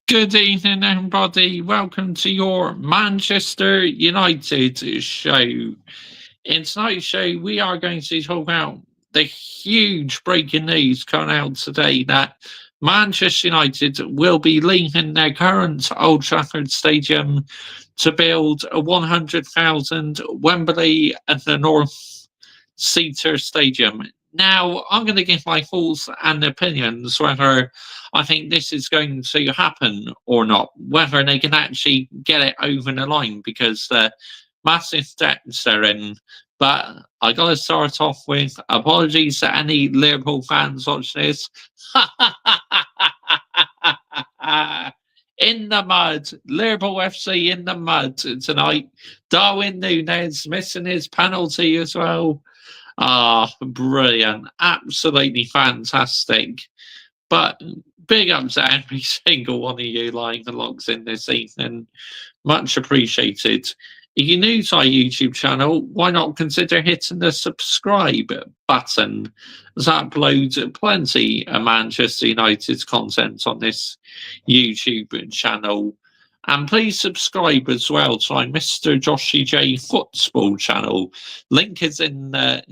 Good evening, everybody. Welcome to your Manchester United show. In tonight's show, we are going to talk about the huge breaking news coming out today that Manchester United will be leaving their current Old Trafford Stadium to build a 100,000 Wembley and the North Seater Stadium. Now, I'm going to give my thoughts and opinions whether I think this is going to happen or not, whether they can actually get it over the line because the massive debts they're in. But I got to start off with apologies to any Liverpool fans watching this. In the mud, Liverpool FC in the mud tonight. Darwin Núñez missing his penalty as well. Ah, brilliant. Absolutely fantastic. But big up to every single one of you lying the logs in this evening. Much appreciated. If you're new to our YouTube channel, why not consider hitting the subscribe button? As I upload plenty of Manchester United content on this YouTube channel. And please subscribe as well to my Mr. Joshy J Football channel. Link is in the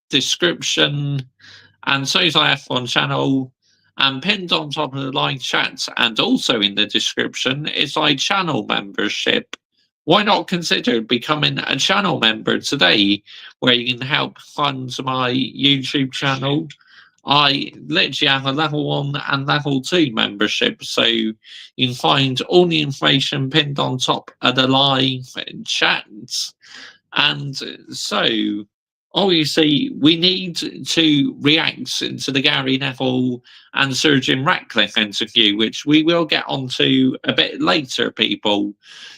description, and so is our F1 channel, and pinned on top of the live chat and also in the description is my channel membership. Why not consider becoming a channel member today, where you can help fund my YouTube channel? I literally have a level 1 and level 2 membership, so you can find all the information pinned on top of the live chats. And so, obviously, we need to react to the Gary Neville and Sir Jim Ratcliffe interview, which we will get onto a bit later, people.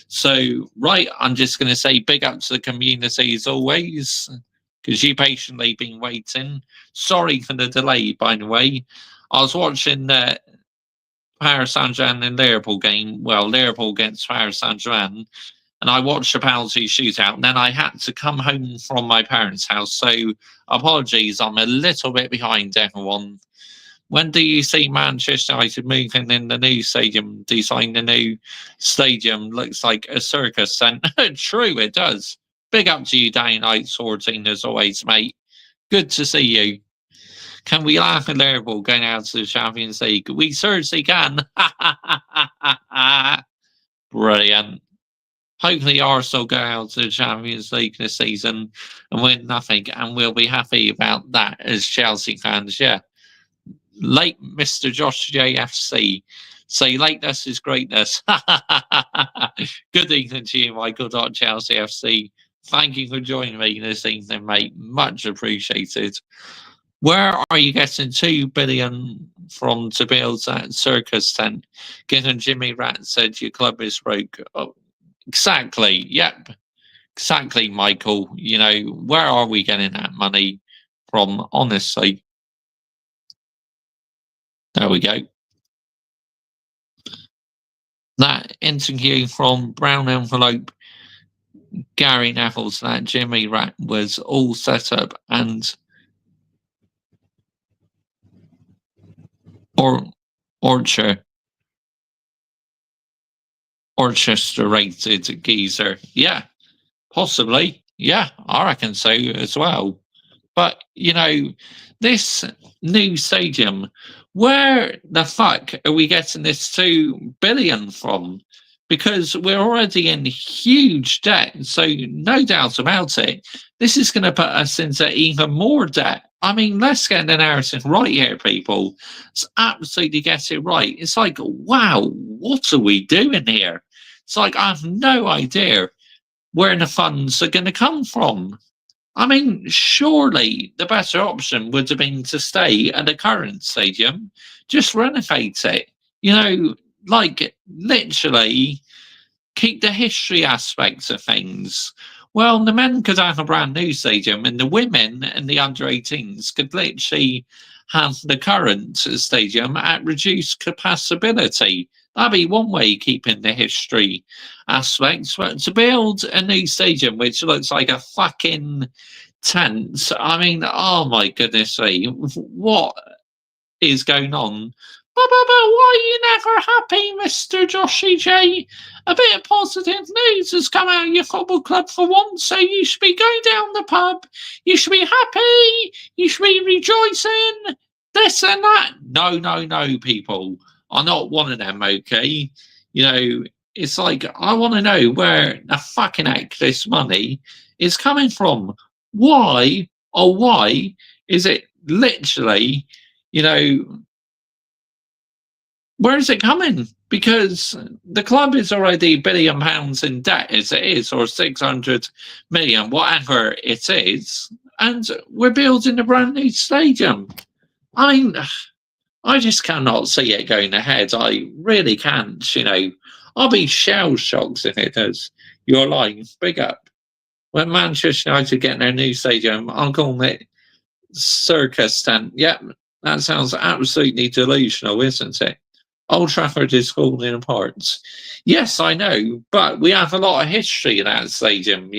So, right, I'm just going to say big up to the community as always, because you patiently been waiting. Sorry for the delay, by the way. I was watching the Paris Saint-Germain and Liverpool game. Well, Liverpool against Paris Saint-Germain. And I watched the penalty shootout, and then I had to come home from my parents' house. So, apologies, I'm a little bit behind everyone. When do you see Manchester United moving in the new stadium? Design the new stadium looks like a circus. And true, it does. Big up to you, Day Night 14, as always, mate. Good to see you. Can we laugh at Liverpool going out to the Champions League? We certainly can. Brilliant. Hopefully Arsenal go out to the Champions League this season and win nothing, and we'll be happy about that as Chelsea fans, yeah. Late Mr. Josh JFC. Say lateness is greatness. Good evening to you, Michael Chelsea FC. Thank you for joining me this evening, mate. Much appreciated. Where are you getting 2 billion from to build that circus tent? Given Jimmy Rat said your club is broke. Oh, exactly. Yep. Exactly, Michael. You know, where are we getting that money from, honestly? There we go. That interview from Brown Envelope, Gary Neville's, that Jimmy Rat was all set up and orchestrated geezer. Yeah, possibly. Yeah, I reckon so as well. But, you know, this new stadium, where the fuck are we getting this 2 billion from? Because we're already in huge debt. So, no doubt about it, this is going to put us into even more debt. I mean, let's get the narrative right here, people. Let's absolutely get it right. It's like, wow, what are we doing here? It's like, I have no idea where the funds are going to come from. I mean, surely the better option would have been to stay at the current stadium, just renovate it. You know, like literally keep the history aspects of things. Well, the men could have a brand new stadium, and the women and the under 18s could literally have the current stadium at reduced capacity. That'd be one way keeping the history aspects. But to build a new stadium which looks like a fucking tent, I mean, oh my goodness me, what is going on? But why are you never happy, Mr. Joshy J? A bit of positive news has come out of your football club for once, so you should be going down the pub. You should be happy. You should be rejoicing. This and that. No, no, no, people. I'm not one of them, okay? You know, it's like, I want to know where the fucking heck this money is coming from. Why, oh, why is it literally, you know, where is it coming? Because the club is already £1 billion in debt as it is, or 600 million, whatever it is, and we're building a brand new stadium. I mean, I just cannot see it going ahead. I really can't. I'll be shell shocked if it does. Your line, big up. When Manchester United get their new stadium, I'm calling it circus tent. Yep, that sounds absolutely delusional, isn't it? Old Trafford is falling apart. Yes, I know, but we have a lot of history in that stadium,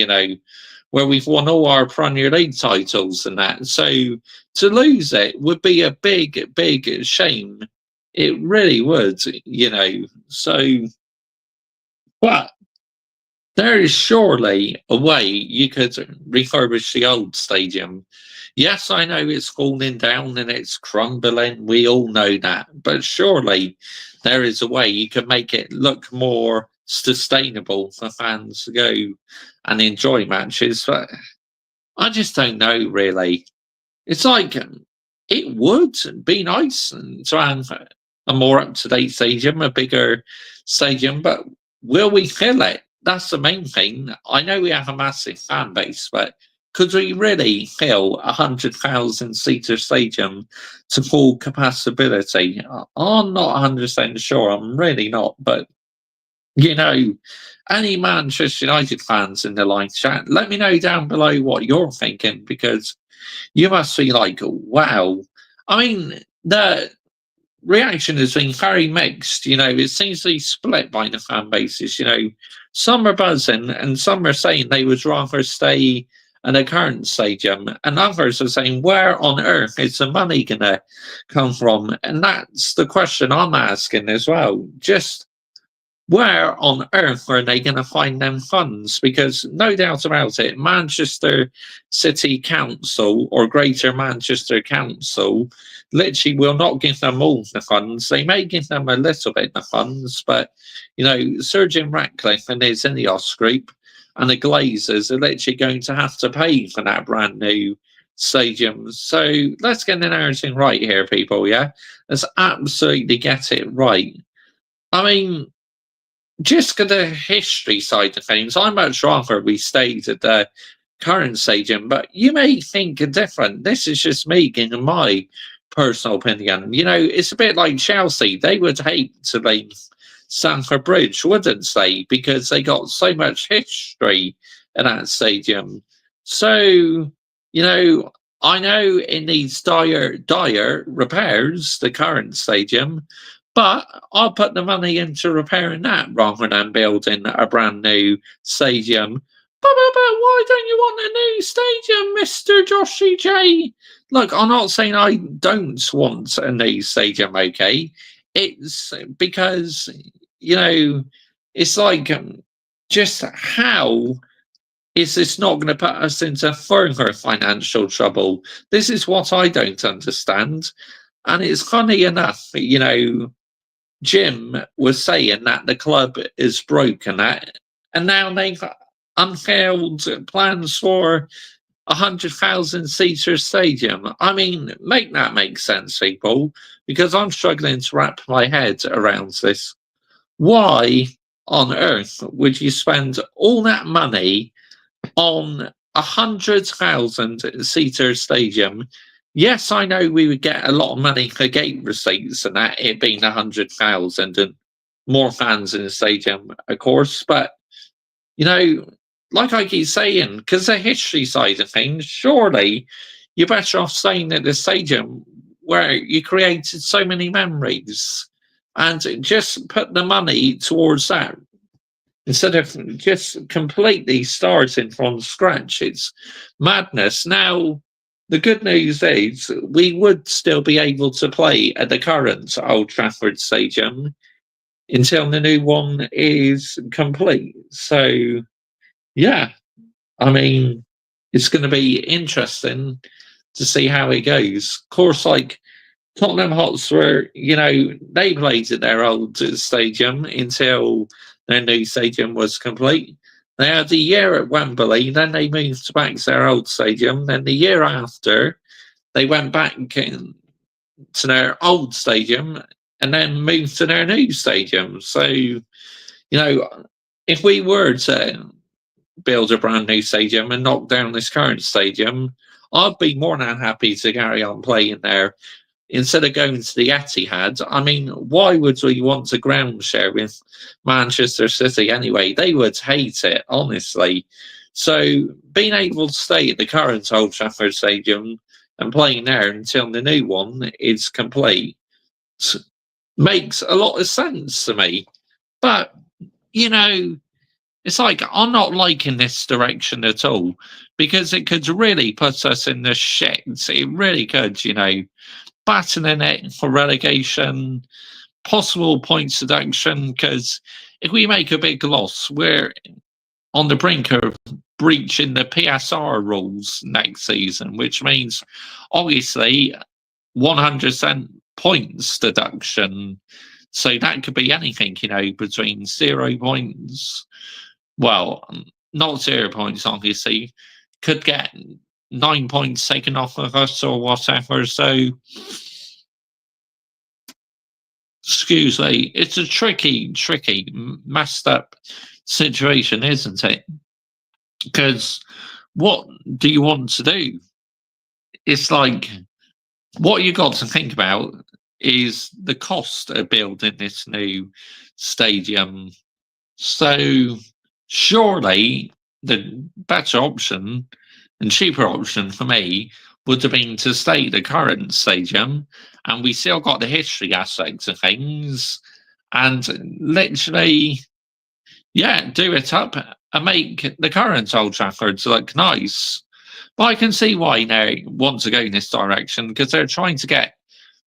where we've won all our Premier League titles and that. So to lose it would be a big, big shame. It really would, So, but there is surely a way you could refurbish the old stadium. Yes, I know it's falling down and it's crumbling. We all know that. But surely there is a way you can make it look more sustainable for fans to go and enjoy matches. But I just don't know, really. It's like it would be nice to have a more up-to-date stadium, a bigger stadium, but will we fill it? That's the main thing. I know we have a massive fan base, but could we really fill 100,000-seater stadium to full capacity? I'm not 100% sure. I'm really not. But, any Manchester United fans in the live chat, let me know down below what you're thinking, because you must be like, wow. I mean, the reaction has been very mixed. It seems to be split by the fan bases. Some are buzzing and some are saying they would rather stay in a current stadium, and others are saying, where on earth is the money going to come from? And that's the question I'm asking as well. Just where on earth are they going to find them funds? Because no doubt about it, Manchester City Council or Greater Manchester Council literally will not give them all the funds. They may give them a little bit of funds, but, Sir Jim Ratcliffe and his Ineos group and the Glazers are literally going to have to pay for that brand new stadium. So let's get the narrative right here, people, yeah? Let's absolutely get it right. I mean, just the history side of things, I'd much rather we stayed at the current stadium, but you may think different. This is just me giving my personal opinion. It's a bit like Chelsea. They would hate to leave Stamford Bridge, wouldn't they? Because they got so much history in that stadium. So, I know it needs dire repairs, the current stadium, but I'll put the money into repairing that rather than building a brand new stadium. But why don't you want a new stadium, Mr. Joshy J? Look, I'm not saying I don't want a new stadium, okay? It's because, it's like, just how is this not going to put us into further financial trouble? This is what I don't understand. And it's funny enough, Jim was saying that the club is broken, and now they've unveiled plans for 100,000-seater stadium. I mean, make that make sense, people, because I'm struggling to wrap my head around this. Why on earth would you spend all that money on 100,000-seater stadium? Yes, I know we would get a lot of money for gate receipts and that, it being 100,000 and more fans in the stadium, of course. But, like I keep saying, because the history side of things, surely you're better off staying at the stadium where you created so many memories and just put the money towards that instead of just completely starting from scratch. It's madness. Now, the good news is we would still be able to play at the current Old Trafford Stadium until the new one is complete. So, yeah, I mean, it's going to be interesting to see how it goes. Of course, like Tottenham Hotspur, they played at their old stadium until their new stadium was complete. They had a year at Wembley, then they moved back to their old stadium. Then the year after, they went back to their old stadium and then moved to their new stadium. So, if we were to build a brand new stadium and knock down this current stadium, I'd be more than happy to carry on playing there instead of going to the Etihad. I mean, why would we want to ground share with Manchester City anyway? They would hate it, honestly. So being able to stay at the current Old Trafford Stadium and playing there until the new one is complete makes a lot of sense to me. But, it's like I'm not liking this direction at all because it could really put us in the shit. It really could, battling it for relegation, possible points deduction. Because if we make a big loss, we're on the brink of breaching the PSR rules next season, which means obviously 100% points deduction. So that could be anything, between 0 points. Well, not 0 points, obviously. Could get 9 points taken off of us or whatever. So, excuse me, it's a tricky, messed up situation, isn't it? Because what do you want to do? It's like what you got to think about is the cost of building this new stadium. So, surely the better option and cheaper option for me would have been to stay the current stadium, and we still got the history aspects of things, and literally, yeah, do it up and make the current Old Trafford look nice. But I can see why they want to go in this direction because they're trying to get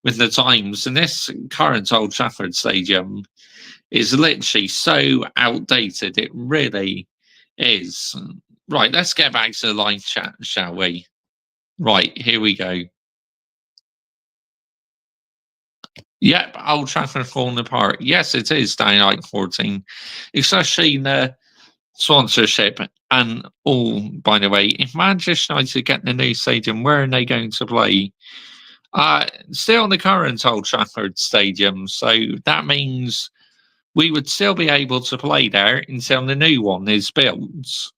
with the times, and this current Old Trafford Stadium is literally so outdated. It really is. Right, let's get back to the live chat, shall we? Right, here we go. Yep, Old Trafford falling apart. Yes, it is Daylight 14, especially the sponsorship and all. By the way, if Manchester United get the new stadium, where are they going to play? Still in the current Old Trafford Stadium, so that means we would still be able to play there until the new one is built.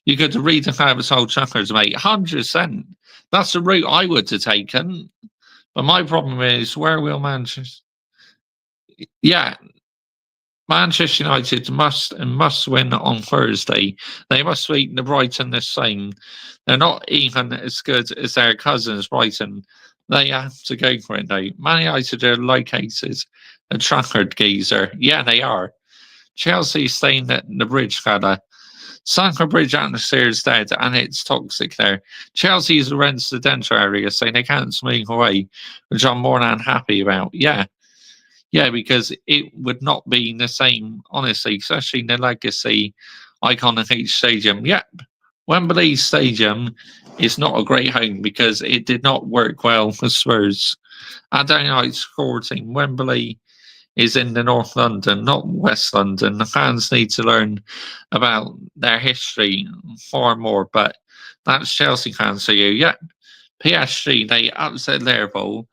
You could read the famous Old Trafford, mate. 100%. That's the route I would have taken. But my problem is, where will Manchester? Yeah, Manchester United must win on Thursday. They must beat the Brighton the same. They're not even as good as their cousins, Brighton. They have to go for it, though. Man United are located at Trafford, geezer. Yeah, they are. Chelsea staying at the bridge, fella. Stamford Bridge atmosphere is dead and it's toxic there. Chelsea's a residential area, so they can't move away, which I'm more than happy about. Yeah. Yeah, because it would not be the same, honestly, especially in the legacy iconic H Stadium. Yep. Wembley Stadium is not a great home because it did not work well for Spurs. I don't know, it's 14. Wembley is in the North London, not West London. The fans need to learn about their history far more, but that's Chelsea fans for you. Yeah, PSG, they upset Liverpool,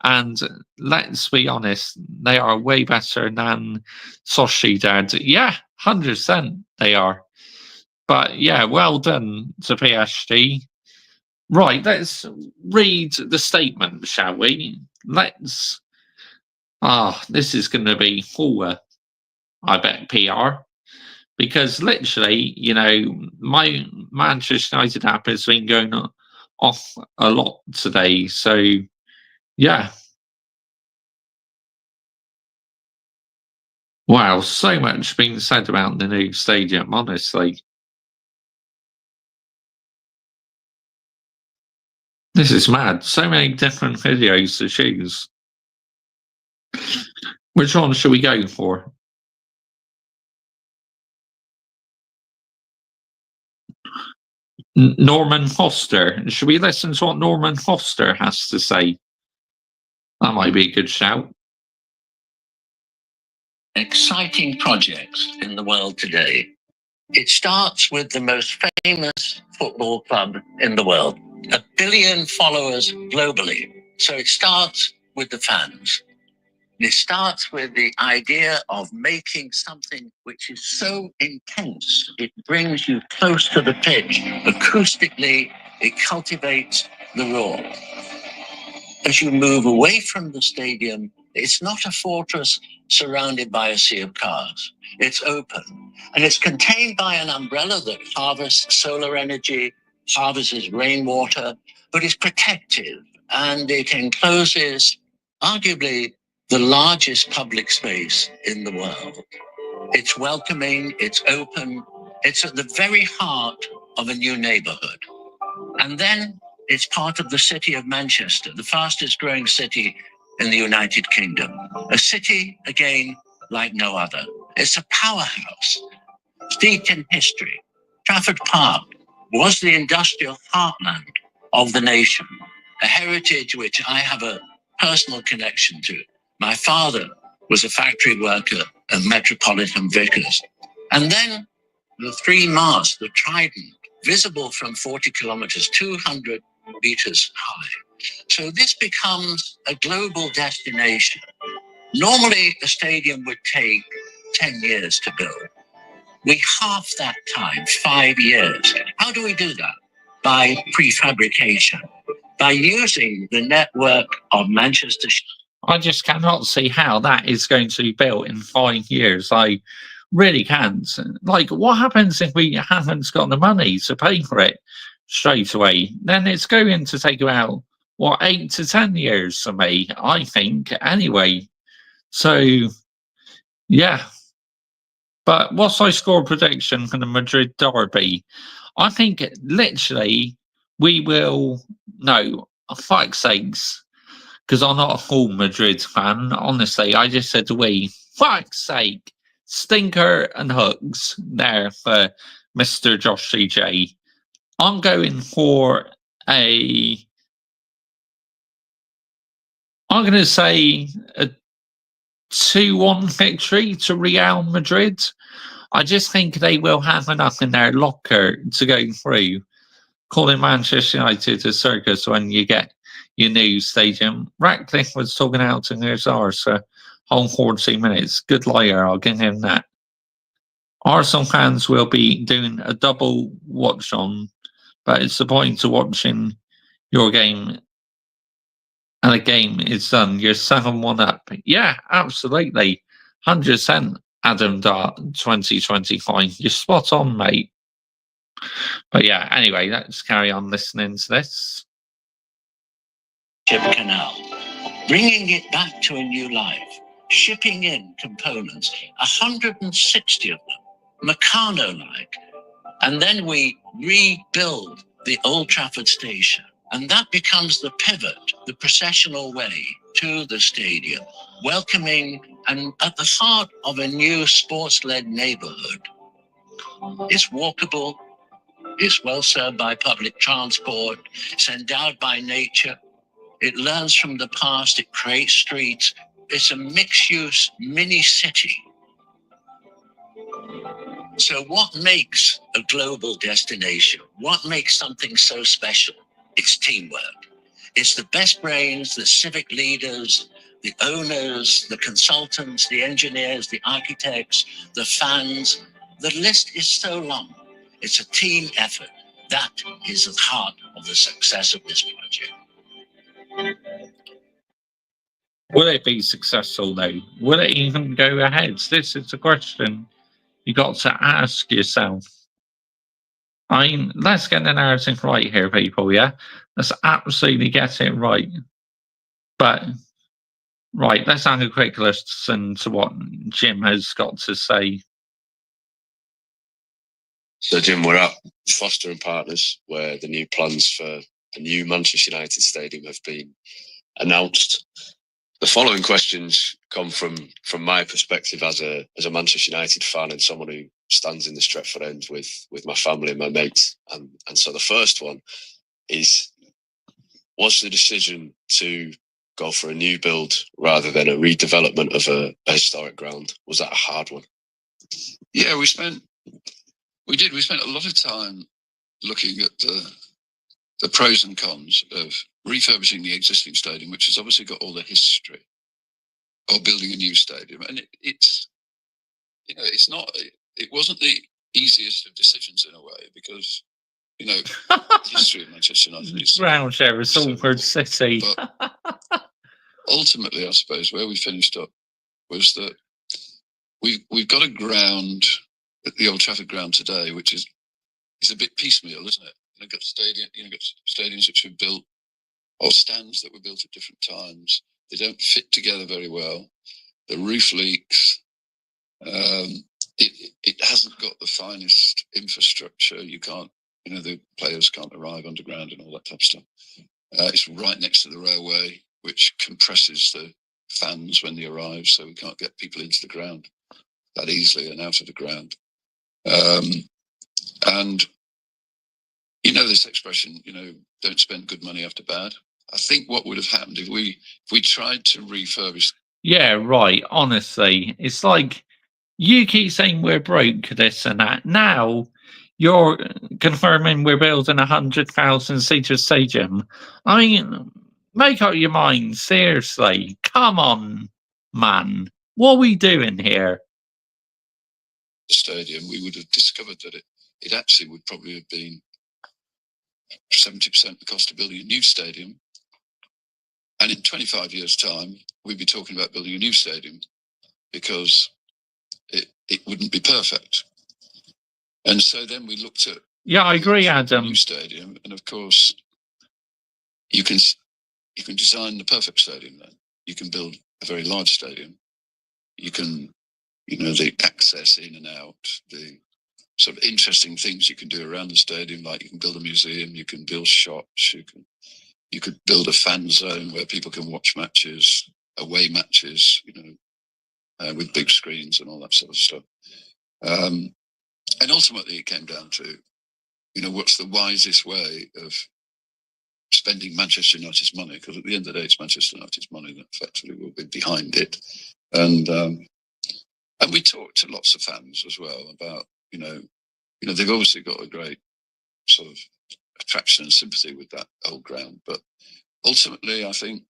and let's be honest, they are way better than Sociedad. Yeah, 100% they are. But yeah, well done to PSG. Right, let's read the statement, shall we? Let's this is going to be full, I bet, PR. Because literally, my Manchester United app has been going off a lot today. So, yeah. Wow, so much being said about the new stadium, honestly. This is mad. So many different videos to choose. Which one should we go for? Norman Foster. Should we listen to what Norman Foster has to say? That might be a good shout. Exciting projects in the world today. It starts with the most famous football club in the world, 1 billion followers globally. So it starts with the fans. It starts with the idea of making something which is so intense, it brings you close to the pitch. Acoustically, it cultivates the roar. As you move away from the stadium, it's not a fortress surrounded by a sea of cars. It's open, and it's contained by an umbrella that harvests solar energy, harvests rainwater, but is protective, and it encloses arguably the largest public space in the world. It's welcoming, it's open, it's at the very heart of a new neighborhood. And then it's part of the city of Manchester, the fastest growing city in the United Kingdom. A city, again, like no other. It's a powerhouse, steeped in history. Trafford Park was the industrial heartland of the nation, a heritage which I have a personal connection to. My father was a factory worker at Metropolitan Vickers. And then the three masts, the Trident, visible from 40 kilometers, 200 meters high. So this becomes a global destination. Normally, a stadium would take 10 years to build. We half that time, 5 years. How do we do that? By prefabrication, by using the network of Manchester. I just cannot see how that is going to be built in 5 years. I really can't. Like, what happens if we haven't got the money to pay for it straight away? Then it's going to take about, 8 to 10 years for me, I think, anyway. So, yeah. But what's my score prediction for the Madrid derby? I think literally we will, no, for fuck's sakes, because I'm not a full Madrid fan. Honestly, I just said we, fuck's sake, stinker and hugs there for Mr. Josh CJ. I'm going for I'm going to say a 2-1 victory to Real Madrid. I just think they will have enough in their locker to go through. Calling Manchester United a circus when you get your new stadium. Ratcliffe was talking out in his arse for whole 40 minutes. Good liar, I'll give him that. Arsenal fans will be doing a double watch on, but it's the point of watching your game and the game is done. You're 7-1 up. Yeah, absolutely. 100% Adam Dart 2025. You're spot on, mate. But yeah, anyway, let's carry on listening to this. Canal, bringing it back to a new life, shipping in components, 160 of them, Meccano-like, and then we rebuild the Old Trafford station. And that becomes the pivot, the processional way to the stadium, welcoming and at the heart of a new sports-led neighborhood. It's walkable, it's well served by public transport, it's endowed by nature, it learns from the past, it creates streets, it's a mixed-use mini-city. So what makes a global destination? What makes something so special? It's teamwork. It's the best brains, the civic leaders, the owners, the consultants, the engineers, the architects, the fans. The list is so long. It's a team effort. That is at the heart of the success of this project. Will it be successful though? Will it even go ahead? This is the question you got to ask yourself. I mean, let's get the narrative right here, people, yeah? Let's absolutely get it right. But, right, let's have a quick listen to what Jim has got to say. So, Jim, we're at Foster and Partners, where the new plans for a new Manchester United stadium have been announced. The following questions come from my perspective as a Manchester United fan and someone who stands in the Stretford end with my family and my mates. And so the first one is, was the decision to go for a new build rather than a redevelopment of a historic ground, was that a hard one? Yeah, we spent a lot of time looking at the pros and cons of refurbishing the existing stadium, which has obviously got all the history, or building a new stadium. And it wasn't the easiest of decisions in a way, because, the history of Manchester United is ground share is Salford City. But ultimately, I suppose, where we finished up was that we've got a ground at the Old Trafford ground today, which is a bit piecemeal, isn't it? You've got stadiums which were built, or stands that were built at different times. They don't fit together very well. The roof leaks. It hasn't got the finest infrastructure. You can't, the players can't arrive underground and all that type of stuff. It's right next to the railway, which compresses the fans when they arrive, so we can't get people into the ground that easily and out of the ground. And this expression, don't spend good money after bad. I think what would have happened if we tried to refurbish. Yeah, right. Honestly, it's like you keep saying we're broke, this and that. Now you're confirming we're building 100,000-seater stadium. I mean, make up your mind. Seriously, come on, man. What are we doing here? The stadium, we would have discovered that it actually would probably have been 70% the cost of building a new stadium. And in 25 years' time, we'd be talking about building a new stadium, because it wouldn't be perfect. And so then we looked at I agree, Adam. New stadium, and of course, you can design the perfect stadium. Then you can build a very large stadium. You can, the access in and out, the sort of interesting things you can do around the stadium, like you can build a museum, you can build shops, you could build a fan zone where people can watch matches, away matches, with big screens and all that sort of stuff. And ultimately, it came down to, what's the wisest way of spending Manchester United's money? Because at the end of the day, it's Manchester United's money that effectively will be behind it. And we talked to lots of fans as well about, they've obviously got a great sort of attraction and sympathy with that old ground. But ultimately, I think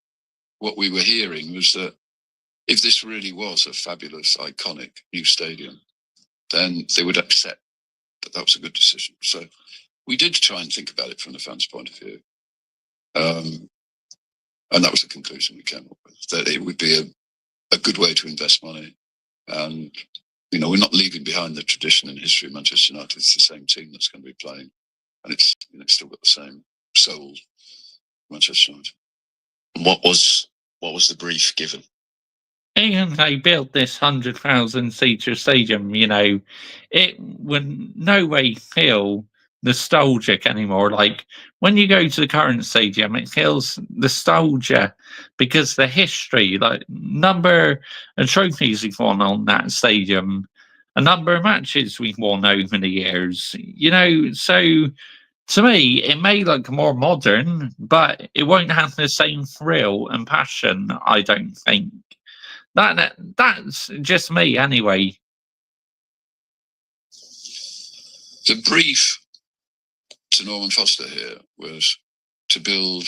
what we were hearing was that if this really was a fabulous, iconic new stadium, then they would accept that was a good decision. So we did try and think about it from the fans' point of view. And that was the conclusion we came up with, that it would be a good way to invest money. And, we're not leaving behind the tradition and history of Manchester United. It's the same team that's going to be playing. And it's still got the same soul, Manchester United. And what was the brief given? And they built this 100,000-seater stadium, it would no way feel nostalgic anymore. Like, when you go to the current stadium, it feels nostalgia because the history, like number of trophies we've won on that stadium, a number of matches we've won over the years, so to me, it may look more modern, but it won't have the same thrill and passion, I don't think. That's just me, anyway. The brief to Norman Foster here was to build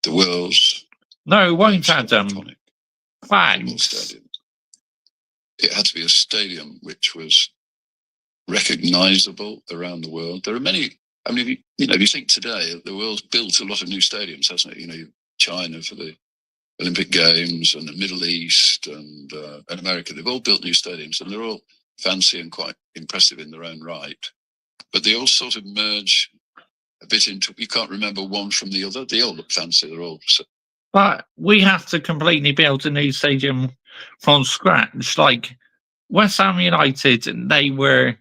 the world's... No, it won't, Adam. Thanks. Stadium. It had to be a stadium which was recognisable around the world. There are many... I mean, if you think today, the world's built a lot of new stadiums, hasn't it? China for the Olympic Games, and the Middle East, and America. They've all built new stadiums, and they're all fancy and quite impressive in their own right. But they all sort of merge a bit into... You can't remember one from the other. They all look fancy. They're all... But we have to completely build a new stadium from scratch. Like West Ham United, they were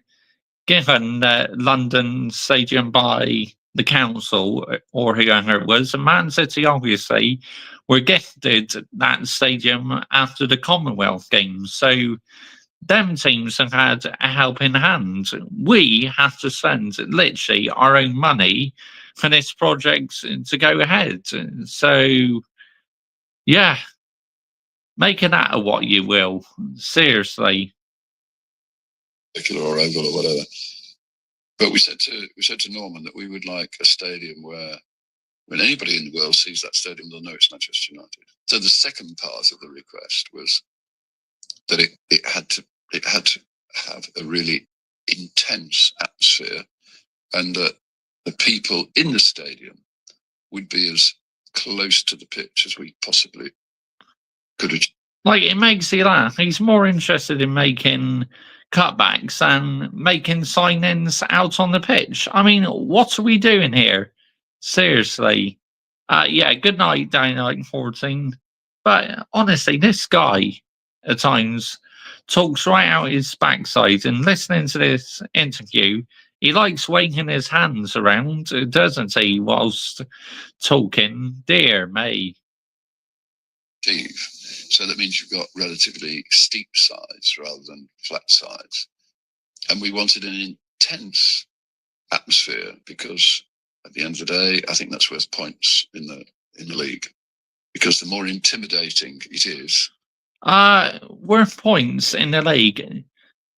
given London Stadium by the council or whoever it was, and Man City obviously were gifted that stadium after the Commonwealth Games. So them teams have had a helping hand. We have to spend literally our own money for this project to go ahead. So, yeah, make it out of what you will. Seriously. Or oval or whatever. But we said to Norman that we would like a stadium where, when anybody in the world sees that stadium, they'll know it's Manchester United. So the second part of the request was that it had to have a really intense atmosphere, and that the people in the stadium would be as close to the pitch as we possibly could achieve. Like, it makes you laugh. He's more interested in making cutbacks than making signings out on the pitch. I mean, what are we doing here? Seriously. Yeah, good night, Daylight 14. But honestly, this guy at times talks right out his backside, and listening to this interview, he likes waving his hands around, doesn't he, whilst talking? Dear me. So that means you've got relatively steep sides rather than flat sides. And we wanted an intense atmosphere because at the end of the day, I think that's worth points in the league. Because the more intimidating it is. Worth points in the league.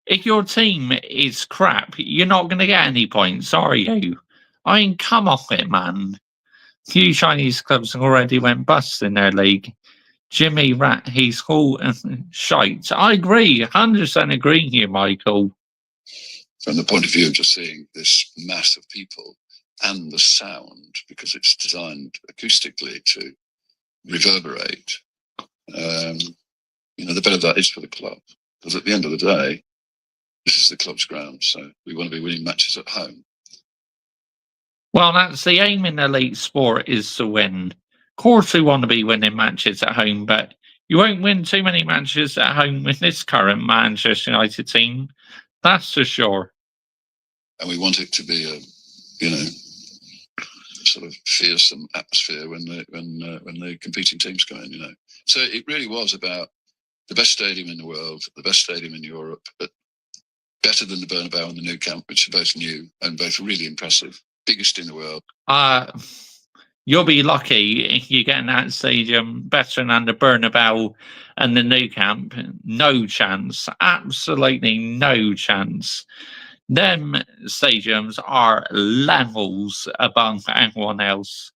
If your team is crap, you're not going to get any points, are you? I mean, come off it, man. Few Chinese clubs already went bust in their league. Jimmy Rat, he's cool and shite. I agree, 100% agree here, Michael. From the point of view of just seeing this mass of people and the sound, because it's designed acoustically to reverberate, the better that is for the club. Because at the end of the day, this is the club's ground, so we want to be winning matches at home. Well, that's the aim in elite sport, is to win. Of course, we want to be winning matches at home, but you won't win too many matches at home with this current Manchester United team. That's for sure. And we want it to be a, sort of fearsome atmosphere when the competing teams come in. So it really was about the best stadium in the world, the best stadium in Europe, but better than the Bernabeu and the Nou Camp, which are both new and both really impressive. Biggest in the world. You'll be lucky if you get in that stadium better than the Bernabeu and the Nou Camp. No chance. Absolutely no chance. Them stadiums are levels above everyone else.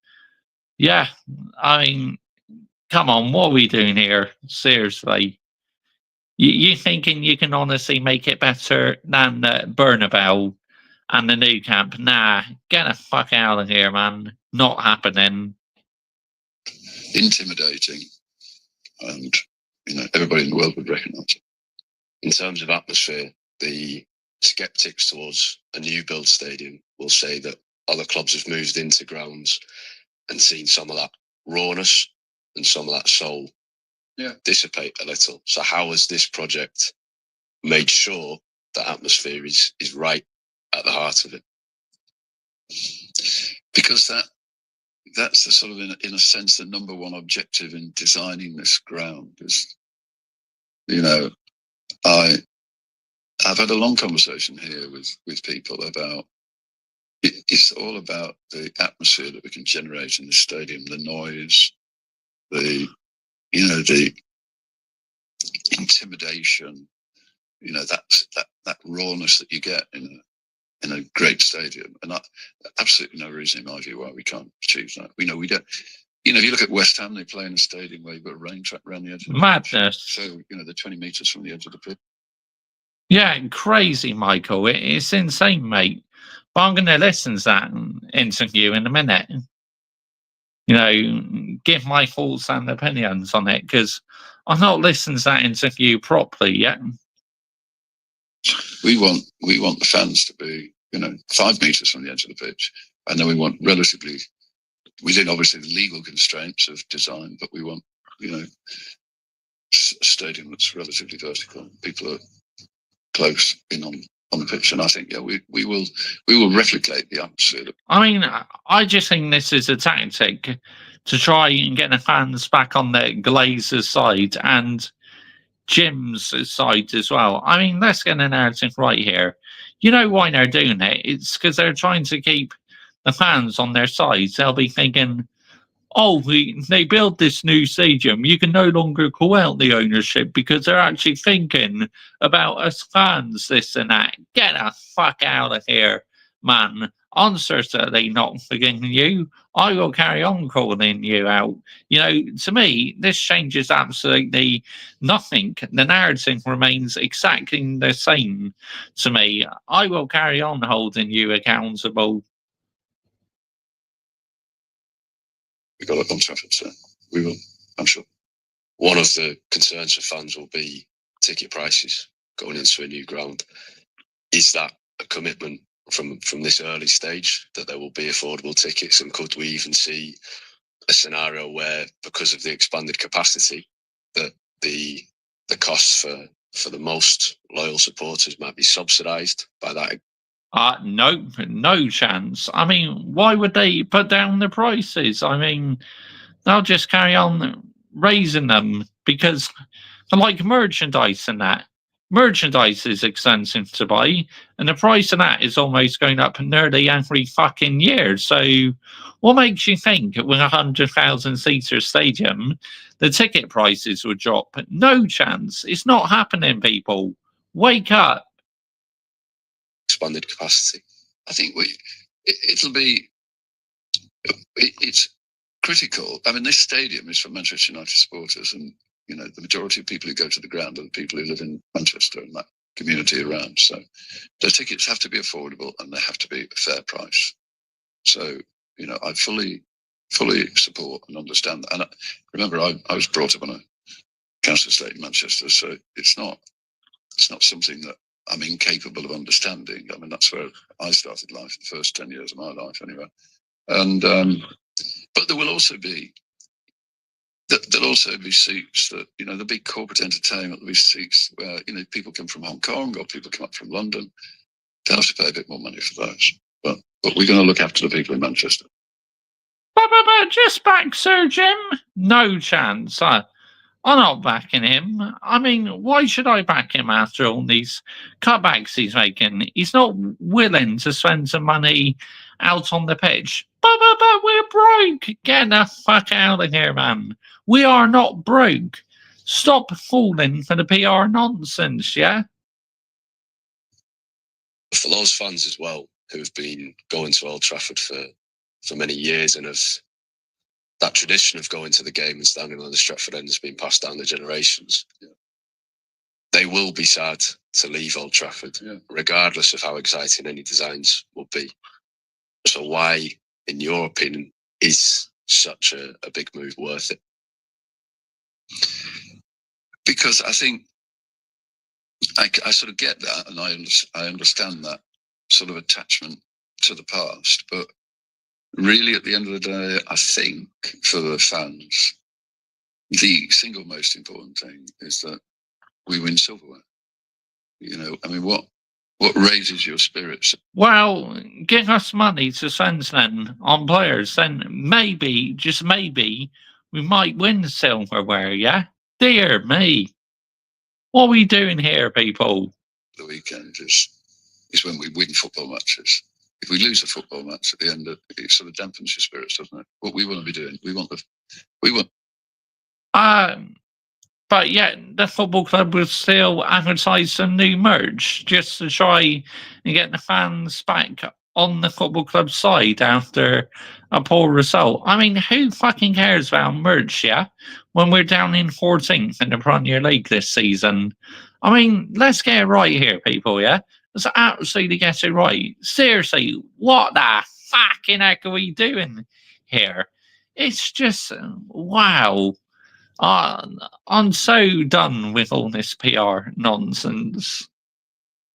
Yeah, I mean, come on, what are we doing here? Seriously. You thinking you can honestly make it better than the Bernabeu and the Nou Camp? Nah, get the fuck out of here, man. Not happening. Intimidating. And, everybody in the world would recognise it. In terms of atmosphere, the sceptics towards a new build stadium will say that other clubs have moved into grounds and seen some of that rawness and some of that soul dissipate a little. So how has this project made sure that atmosphere is right at the heart of it? Because that's the sort of, in a sense, the number one objective in designing this ground is, I've had a long conversation here with people about it's all about the atmosphere that we can generate in the stadium, the noise, the intimidation, that rawness that you get in a great stadium, and absolutely no reason in my view why we can't achieve that. We don't. If you look at West Ham, they play in a stadium where you've got a rain track around the edge of the madness. Pitch. So they're 20 meters from the edge of the pitch. Yeah, crazy, Michael. It's insane, mate. But I'm going to listen to that interview in a minute. Give my thoughts and opinions on it, because I've not listened to that interview properly yet. We want the fans to be, 5 meters from the edge of the pitch, and then we want relatively, within obviously the legal constraints of design, but we want, a stadium that's relatively vertical. People are close in on on the pitch, and I think we will replicate the atmosphere. I mean, I just think this is a tactic to try and get the fans back on the Glazers side and Jim's side as well. I mean, let's get the narrative right here. You know why they're doing it? It's because they're trying to keep the fans on their side. They'll be thinking, oh, they built this new stadium. You can no longer call out the ownership because they're actually thinking about us fans, this and that. Get the fuck out of here, man. I'm certainly not forgiving you. I will carry on calling you out. You know, to me, this changes absolutely nothing. The narrative remains exactly the same to me. I will carry on holding you accountable. We got it on Trafford, so we will, I'm sure. One of the concerns for fans will be ticket prices going into a new ground. Is that a commitment from this early stage that there will be affordable tickets, and could we even see a scenario where, because of the expanded capacity, that the costs for the most loyal supporters might be subsidised by that? No, no chance. I mean, why would they put down the prices? I mean, they'll just carry on raising them because, like merchandise and that, merchandise is expensive to buy, and the price of that is almost going up nearly every fucking year. So, what makes you think with 100,000 seater stadium, the ticket prices would drop? No chance. It's not happening, people. Wake up. Expanded capacity. I think it's critical. I mean, this stadium is for Manchester United supporters, and you know the majority of people who go to the ground are the people who live in Manchester and that community around. So the tickets have to be affordable and they have to be a fair price. So you know, I fully support and understand that. And remember, I was brought up on a council estate in Manchester, so it's not something that I'm incapable of understanding. I mean, that's where I started life, the first 10 years of my life anyway. And but there will also be seats that, you know, the big corporate entertainment, there'll be seats where, you know, people come from Hong Kong or people come up from London. They'll have to pay a bit more money for those. But we're going to look after the people in Manchester. But just back Sir Jim? No chance. I'm not backing him. I mean, why should I back him after all these cutbacks he's making? He's not willing to spend some money out on the pitch. But we're broke. Get the fuck out of here, man. We are not broke. Stop falling for the PR nonsense, yeah? For those fans as well who have been going to Old Trafford for many years and have that tradition of going to the game and standing on the Stretford end has been passed down the generations. Yeah. They will be sad to leave Old Trafford, regardless of how exciting any designs will be. So why, in your opinion, is such a big move worth it? Because I think I sort of get that, and I understand that sort of attachment to the past, but really, at the end of the day, I think for the fans, the single most important thing is that we win silverware. You know, I mean, what raises your spirits? Well, give us money to spend then on players, then maybe, just maybe, we might win silverware, yeah? Dear me. What are we doing here, people? The weekend is when we win football matches. If we lose a football match at the end, it sort of dampens your spirits, doesn't it? What we want to be doing, we want. But yet the football club will still advertise some new merch just to try and get the fans back on the football club side after a poor result. I mean, who fucking cares about merch, yeah? When we're down in 14th in the Premier League this season. I mean, let's get it right here, people, yeah? Let's absolutely get it right. Seriously, what the fucking heck are we doing here? It's just, wow. I'm so done with all this PR nonsense.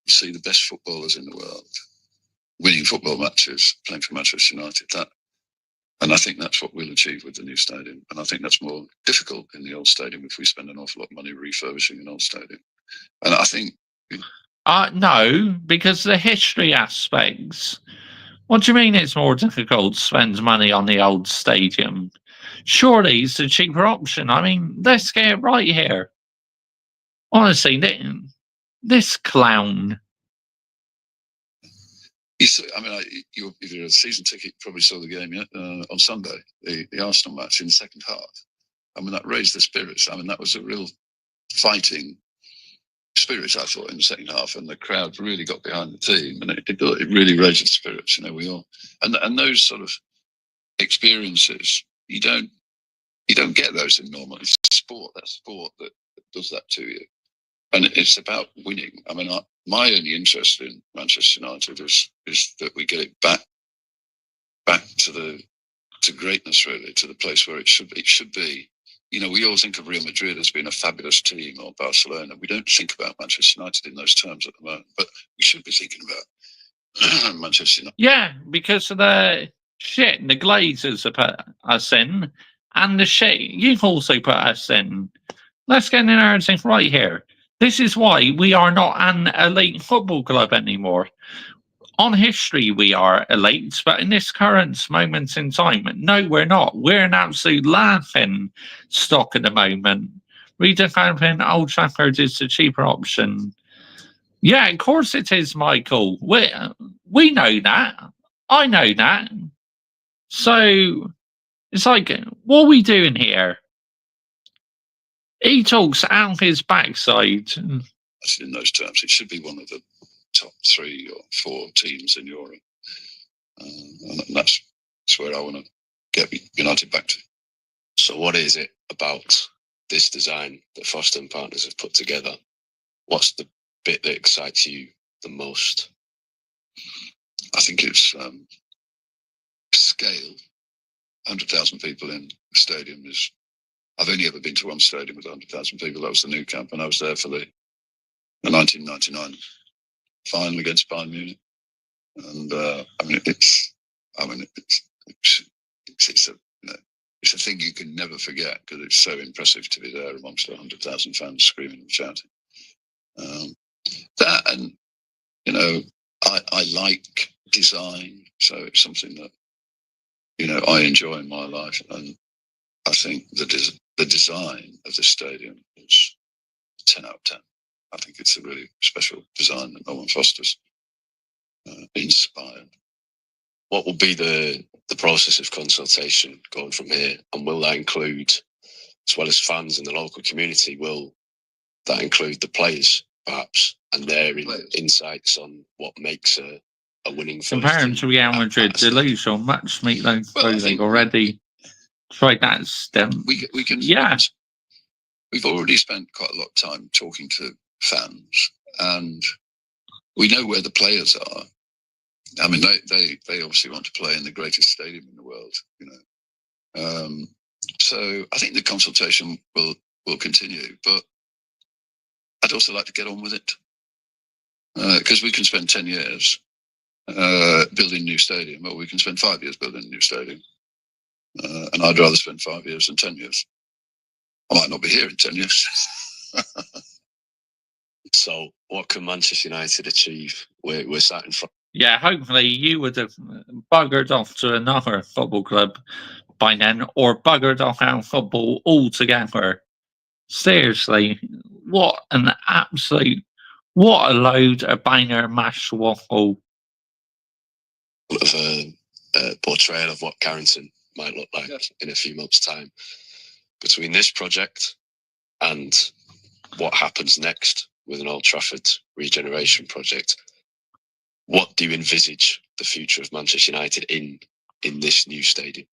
See the best footballers in the world winning football matches, playing for Manchester United. And I think that's what we'll achieve with the new stadium. And I think that's more difficult in the old stadium if we spend an awful lot of money refurbishing an old stadium. And I think No, because the history aspects. What do you mean it's more difficult to spend money on the old stadium? Surely it's a cheaper option. I mean, let's get it right here. Honestly, this clown. If you're a season ticket, you probably saw the game on Sunday, the Arsenal match in the second half. I mean, that raised the spirits. I mean, that was a real fighting spirit, I thought, in the second half, and the crowd really got behind the team, and it really raised the spirits. We all and those sort of experiences, you don't get those in normal. It's sport. That sport that does that to you, and it's about winning. I mean, my only interest in Manchester United is that we get it back to greatness, really, to the place where it should be. It should be. We always think of Real Madrid as being a fabulous team, or Barcelona. We don't think about Manchester United in those terms at the moment, but we should be thinking about Manchester United. Yeah, because of the shit the Glazers have put us in, and the shit you've also put us in. Let's get the narrative right here. This is why we are not an elite football club anymore. On history, we are elite, but in this current moment in time, no, we're not. We're an absolute laughing stock at the moment. Redeveloping Old Trafford is the cheaper option. Yeah, of course it is, Michael. We know that. I know that. So it's like, what are we doing here? He talks out his backside. In those terms, it should be one of the top 3 or 4 teams in Europe, and that's where I want to get United back to. So, what is it about this design that Foster and Partners have put together? What's the bit that excites you the most? I think it's scale. 100,000 people in the stadium is. I've only ever been to one stadium with 100,000 people. That was the Nou Camp, and I was there for the 1999 final against Bayern Munich. And it's a thing you can never forget, because it's so impressive to be there amongst 100,000 fans screaming and shouting. I like design, so it's something that I enjoy in my life, and I think the design of the stadium is 10 out of 10. I think it's a really special design that no one Foster's inspired. What will be the process of consultation going from here? And will that include, as well as fans in the local community, will that include the players, perhaps, and their insights on what makes a winning first Comparing team? to Real Madrid, delusional much meat loaf clothing already. Try that stem. We can. Yeah. We've already spent quite a lot of time talking to fans, and we know where the players are. I mean, they obviously want to play in the greatest stadium in the world, So I think the consultation will continue, but I'd also like to get on with it, because we can spend 10 years building a new stadium, or we can spend 5 years building a new stadium, and I'd rather spend 5 years than 10 years. I might not be here in 10 years. So, what can Manchester United achieve? We're sat in front. Yeah, hopefully you would have buggered off to another football club by then, or buggered off out of football altogether. Seriously, what a load of banger mash waffle. Of a portrayal of what Carrington might look like in a few months' time. Between this project and what happens next with an Old Trafford regeneration project, what do you envisage the future of Manchester United in this new stadium?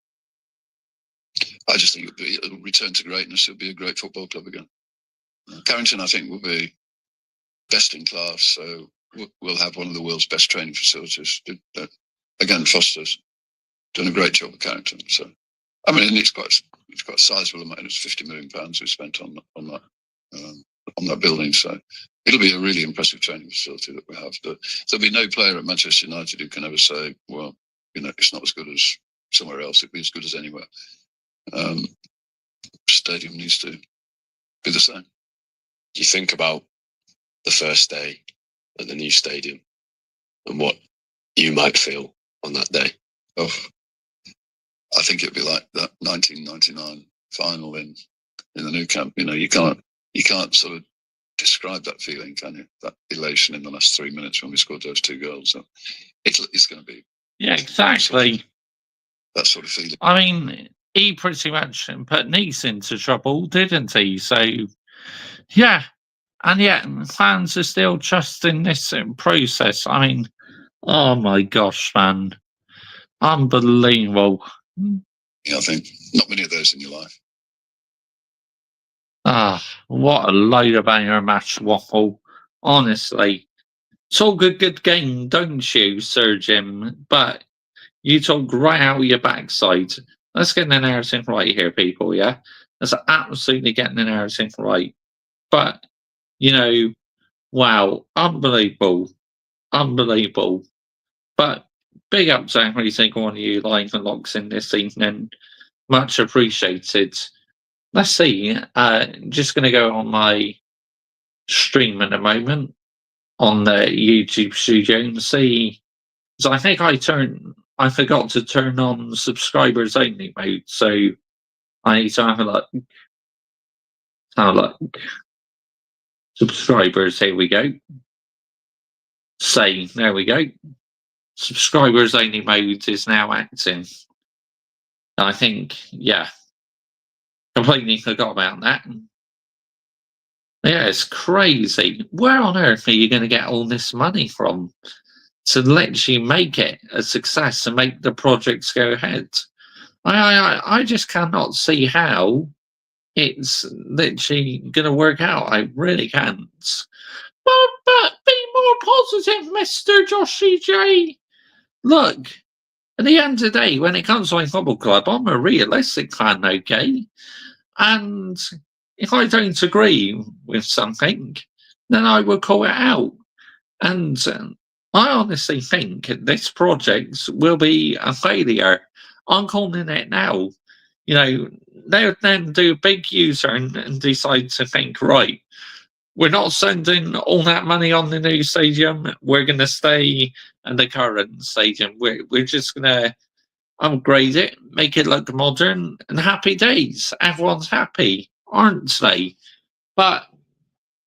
I just think it'll return to greatness. It'll be a great football club again. Carrington, I think, will be best in class. So we'll have one of the world's best training facilities. Again, Foster's done a great job at Carrington. So, I mean, it's quite a sizable amount. It's £50 million we spent on that building. So it'll be a really impressive training facility that we have. There'll be no player at Manchester United who can ever say, well, it's not as good as somewhere else. It'll be as good as anywhere. Stadium needs to be the same. You think about the first day at the new stadium and what you might feel on that day? Oh, I think it'd be like that 1999 final in the new camp. You know, you can't sort of describe that feeling, can you? That elation in the last 3 minutes when we scored those 2 goals. So it's going to be exactly. that sort of feeling. I mean, he pretty much put Nice into trouble, didn't he? So, yeah. And yet, fans are still trusting this process. I mean, oh my gosh, man. Unbelievable. Yeah, I think not many of those in your life. Ah, what a load of banger match waffle. Honestly. It's all good game, don't you, Sir Jim? But you talk right out of your backside. Let's get the narrative right here, people, yeah? Let's absolutely get the narrative right. But, you know, wow, unbelievable. Unbelievable. But big up to every single one of you live and locks in this evening. Much appreciated. Let's see. Just going to go on my stream in a moment on the YouTube studio and see. So I think I forgot to turn on subscribers only mode. So I need to have a look. Have a look. Subscribers, here we go. Say, there we go. Subscribers only mode is now acting. I think, yeah. Completely forgot about that. Yeah, it's crazy. Where on earth are you going to get all this money from to let you make it a success and make the projects go ahead? I just cannot see how it's literally going to work out. I really can't. But be more positive, Mr. Joshy J. Look, at the end of the day, when it comes to my football club, I'm a realistic fan, okay? And if I don't agree with something, then I will call it out. And I honestly think this project will be a failure. I'm calling it now. You know, they'll then do a big U-turn and decide to think, right, we're not sending all that money on the new stadium. We're going to stay in the current stadium. We're just going to upgrade it, make it look modern, and happy days. Everyone's happy, aren't they? But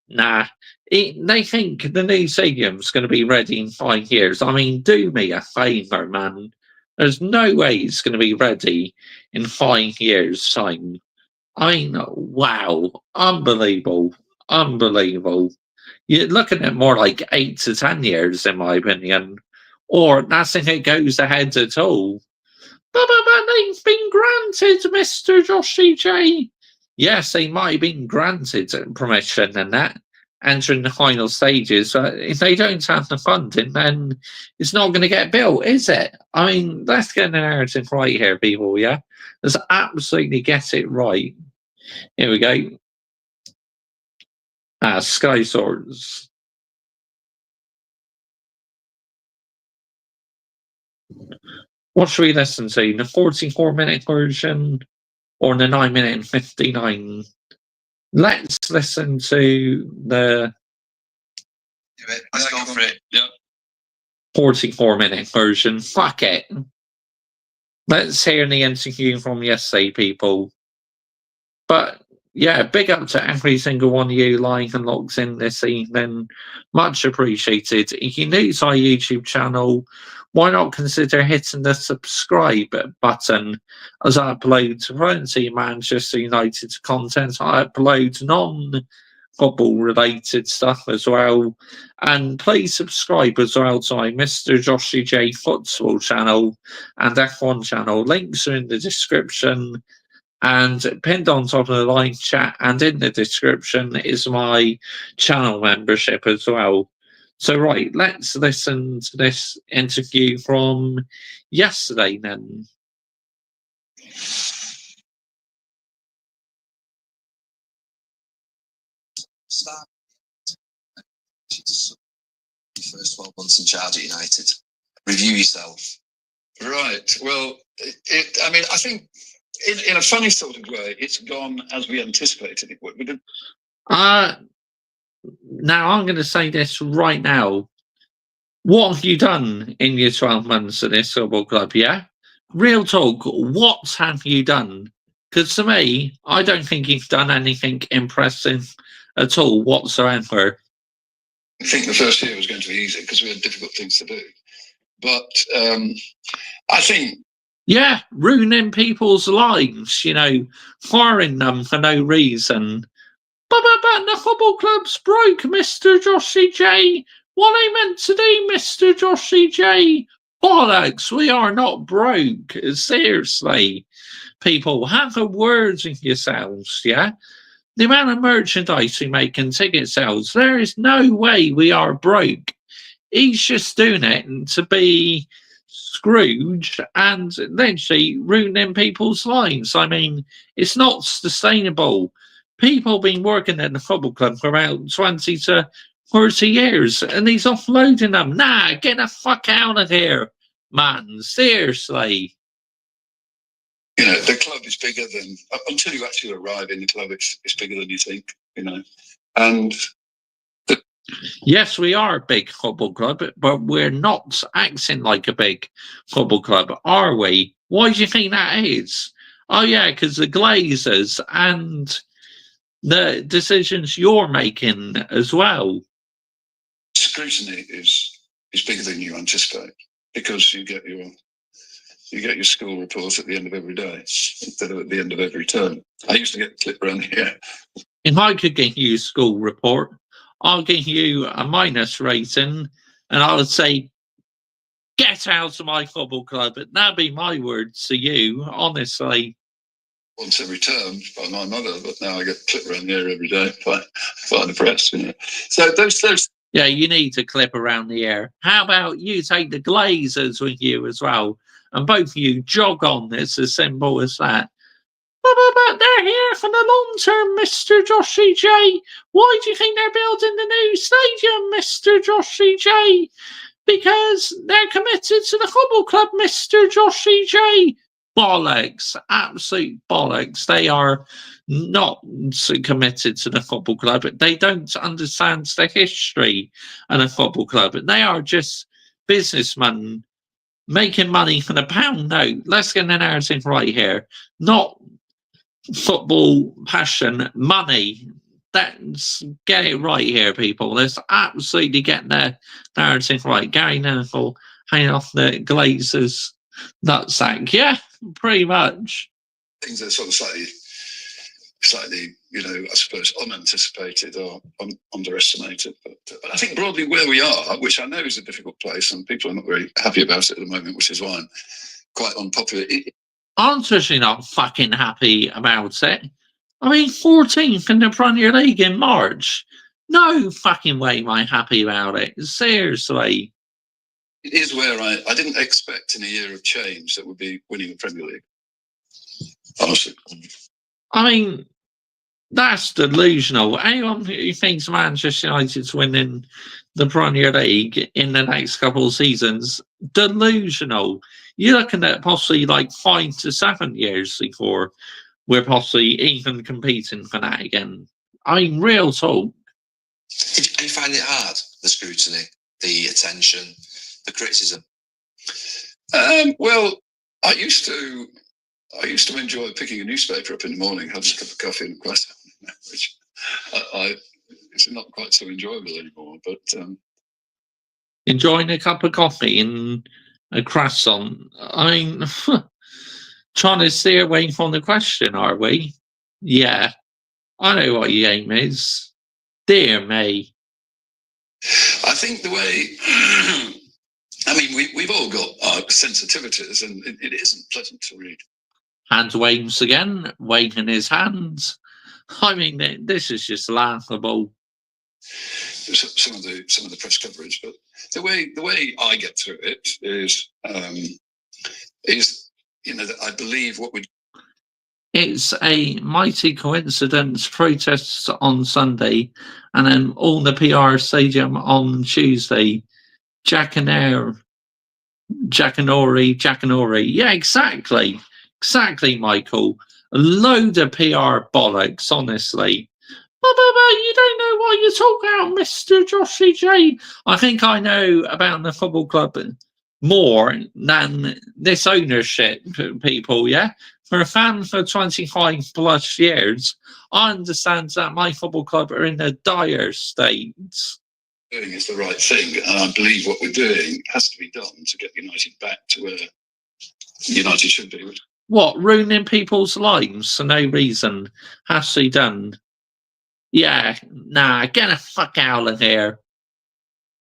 nah, they think the new stadium's going to be ready in 5 years. I mean, do me a favour, man. There's no way it's going to be ready in 5 years' time. I mean, wow, unbelievable, unbelievable. You're looking at more like 8 to 10 years, in my opinion, or nothing it goes ahead at all. But they've been granted, Mr. Joshy J. Yes, they might have been granted permission and that, entering the final stages. If they don't have the funding, then it's not going to get built, is it? I mean, let's get the narrative right here, people, yeah? Let's absolutely get it right. Here we go. Sky Swords. What should we listen to? The 44-minute version or the 9 minute and 59? Let's listen to the Let's go for it. Yeah. 44-minute version. Fuck it. Let's hear the interview from yesterday, people. But yeah, big up to every single one of you live and locked in this evening. Much appreciated. If you're new to our YouTube channel, why not consider hitting the subscribe button as I upload plenty of Manchester United content. I upload non-football related stuff as well. And please subscribe as well to my Mr. Joshy J Football channel and F1 channel. Links are in the description. And pinned on top of the live chat and in the description is my channel membership as well. So, right, let's listen to this interview from yesterday then. Start. First 12 months in charge at United. Review yourself. Right. Well, I mean, I think in a funny sort of way, it's gone as we anticipated it would. Now, I'm going to say this right now. What have you done in your 12 months at this football club, yeah? Real talk, what have you done? Because to me, I don't think you've done anything impressive at all whatsoever. I think the first year was going to be easy because we had difficult things to do. But I think... Yeah, ruining people's lives, firing them for no reason. But the football club's broke, Mr. Joshy J. What are you meant to do, Mr. Joshy J? Bollocks, we are not broke. Seriously. People, have a word with yourselves, yeah? The amount of merchandise we make and ticket sales, there is no way we are broke. He's just doing it to be Scrooge and literally ruining people's lives. I mean, it's not sustainable. People have been working at the football club for about 20 to 30 years and he's offloading them. Nah, get the fuck out of here, man. Seriously. The club is bigger than... Until you actually arrive in the club, it's bigger than you think, And... Yes, we are a big football club, but we're not acting like a big football club, are we? Why do you think that is? Oh, yeah, because the Glazers and the decisions you're making as well. Scrutiny is bigger than you anticipate because you get your school report at the end of every day instead of at the end of every term. I used to get a clip around here. If I could give you a school report, I'll give you a minus rating and I would say, get out of my football club. That'd be my words to you, honestly. Once every term by my mother, but now I get a clip around here every day by the press. So those. Yeah, you need to clip around the air. How about you take the Glazers with you as well? And both of you jog on. It's as simple as that. But they're here for the long term, Mr. Joshy J. Why do you think they're building the new stadium, Mr. Joshy J? Because they're committed to the football club, Mr. Joshy J. Bollocks. Absolute bollocks. They are not committed to the football club. They don't understand the history of the football club. They are just businessmen making money for the pound note. Let's get the narrative right here. Not football passion, money. Let's get it right here, people. Let's absolutely get the narrative right. Gary Neville hanging off the Glazers nutsack. Yeah, pretty much. Things are sort of slightly, I suppose, unanticipated or underestimated. But I think broadly where we are, which I know is a difficult place and people are not very happy about it at the moment, which is why I'm quite unpopular. I'm certainly not fucking happy about it. I mean, 14th in the Premier League in March. No fucking way am I happy about it. Seriously. It is where I didn't expect in a year of change that we'd be winning the Premier League. Honestly. I mean, that's delusional. Anyone who thinks Manchester United's winning the Premier League in the next couple of seasons, delusional. You're looking at possibly like 5 to 7 years before we're possibly even competing for that again. I mean, real talk. Do you find it hard, the scrutiny, the attention, the criticism? Well, I used to enjoy picking a newspaper up in the morning, having a cup of coffee and a croissant, which it's not quite so enjoyable anymore. But enjoying a cup of coffee and a croissant. I mean, trying to steer away from the question, are we? Yeah, I know what your aim is. Dear me. I think the way, we've all got our sensitivities and it isn't pleasant to read. Hand waves again, waving his hands. I mean, this is just laughable. Some of the press coverage, but the way I get through it is that I believe what we. It's a mighty coincidence. Protests on Sunday, and then all the PR stadium on Tuesday. Jackanory. Yeah, exactly, Michael. A load of PR bollocks, honestly. But you don't know what you're talking about, Mr. Joshy J. I think I know about the football club more than this ownership, people, yeah? For a fan for 25 plus years, I understand that my football club are in a dire state. Doing is the right thing, and I believe what we're doing has to be done to get United back to where United should be. What, ruining people's lives for no reason has to be done? Yeah, nah, get the fuck out of here.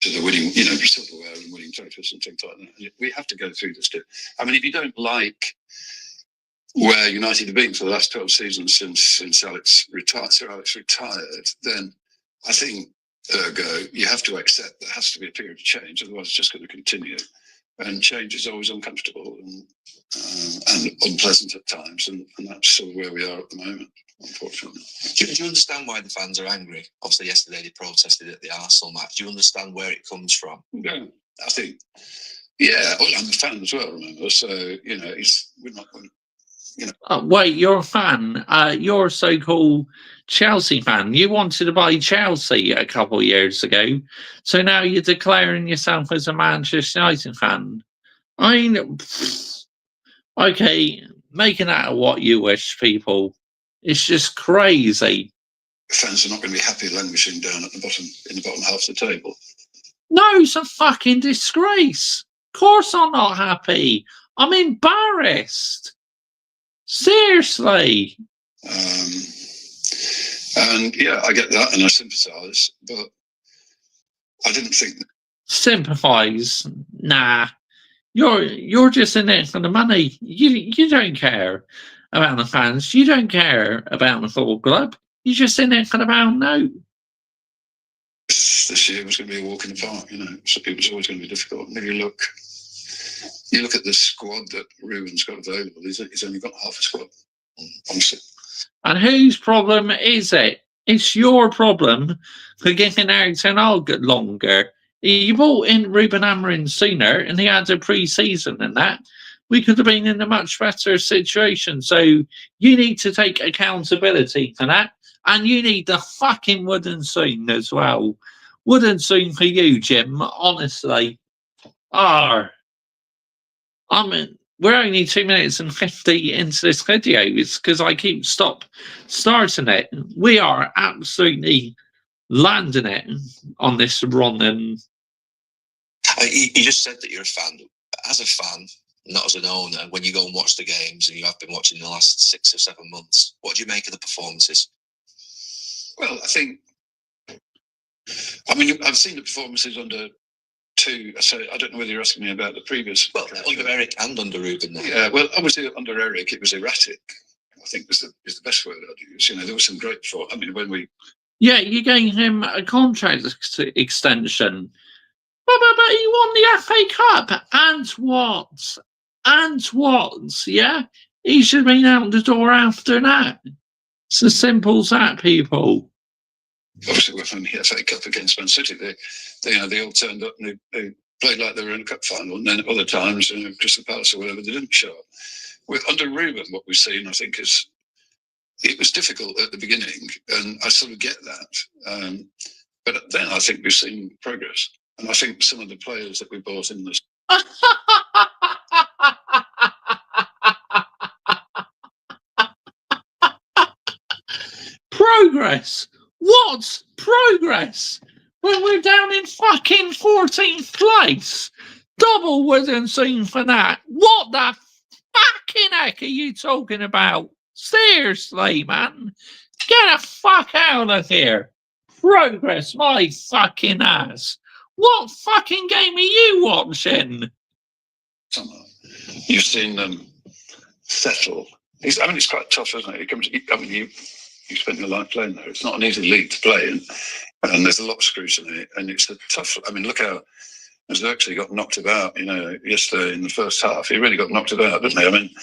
To the winning, silverware and winning trophies and things like that. We have to go through this. I mean, if you don't like where United have been for the last 12 seasons since Alex retired, then I think, ergo, you have to accept there has to be a period of change, otherwise it's just going to continue. And change is always uncomfortable and unpleasant at times, and that's sort of where we are at the moment, unfortunately. Do you understand why the fans are angry? Obviously, yesterday they protested at the Arsenal match. Do you understand where it comes from? Yeah, I think, yeah, well, I'm a fan as well, remember, so, we're not going to, wait, you're a fan. You're a so-called Chelsea fan. You wanted to buy Chelsea a couple of years ago, so now you're declaring yourself as a Manchester United fan. I mean, okay, making out of what you wish, people. It's just crazy. fans are not going to be happy languishing down at the bottom, in the bottom half of the table. No, it's a fucking disgrace. Of course I'm not happy. I'm embarrassed. Seriously. And yeah, I get that and I sympathise, but I didn't think that. Sympathise? Nah. You're just in it for the money. You don't care about the fans. You don't care about the football club. You're just in it for the pound note. This year was going to be a walk in the park, so it was always going to be difficult. And if you look at the squad that Ruben's got available, he's only got half a squad, honestly. And whose problem is it? It's your problem for getting out and longer. You brought in Ruben Amorim sooner, and he had a pre-season and that. We could have been in a much better situation. So you need to take accountability for that. And you need the fucking wooden spoon as well. Wooden spoon for you, Jim, honestly. I mean, we're only 2 minutes and 50 into this video. It's because I keep starting it. We are absolutely landing it on this run. And you just said that you're a fan. As a fan, not as an owner, when you go and watch the games, and you have been watching the last 6 or 7 months, what do you make of the performances? Well, I've seen the performances under two. So I don't know whether you're asking me about the previous. Well, under Eric and under Ruben. Now. Yeah, well, obviously under Eric it was erratic. I think is the best word I'd use. There was some great thought. When we. Yeah, you gave him a contract extension. But he won the FA Cup. And what? Yeah? He should have been out the door after that. It's as simple as that, people. Obviously, we're from the FA Cup against Man City. They all turned up and they played like they were in a cup final. And then at other times, Crystal Palace or whatever, they didn't show up. Under Ruben, what we've seen, I think, is it was difficult at the beginning, and I sort of get that. But then I think we've seen progress. And I think some of the players that we bought in this. Progress? What progress? When we're down in fucking 14th place. Double wooden spoon for that. What the fucking heck are you talking about? Seriously, man. Get the fuck out of here. Progress, my fucking ass. What fucking game are you watching? You've seen them settle. It's quite tough, isn't it? You spent your life playing there. It's not an easy league to play in, and there's a lot of scrutiny, and it's a tough. Look how Xerxes got knocked about. Yesterday in the first half, he really got knocked about, didn't he?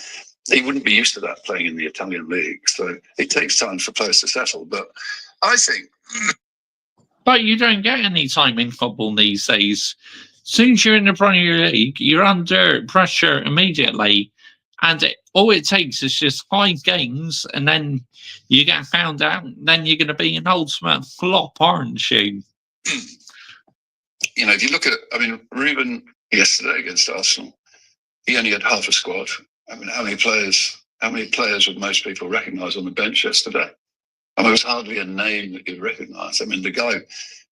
He wouldn't be used to that playing in the Italian league, so it takes time for players to settle. But I think. But you don't get any time in football these days. As soon as you're in the Premier League, you're under pressure immediately. And all it takes is just 5 games, and then you get found out. Then you're going to be an ultimate flop, aren't you? You know, if you look at, I mean, Ruben yesterday against Arsenal, he only had half a squad. I mean, how many players would most people recognise on the bench yesterday? I mean, it was hardly a name that you'd recognise. I mean, the guy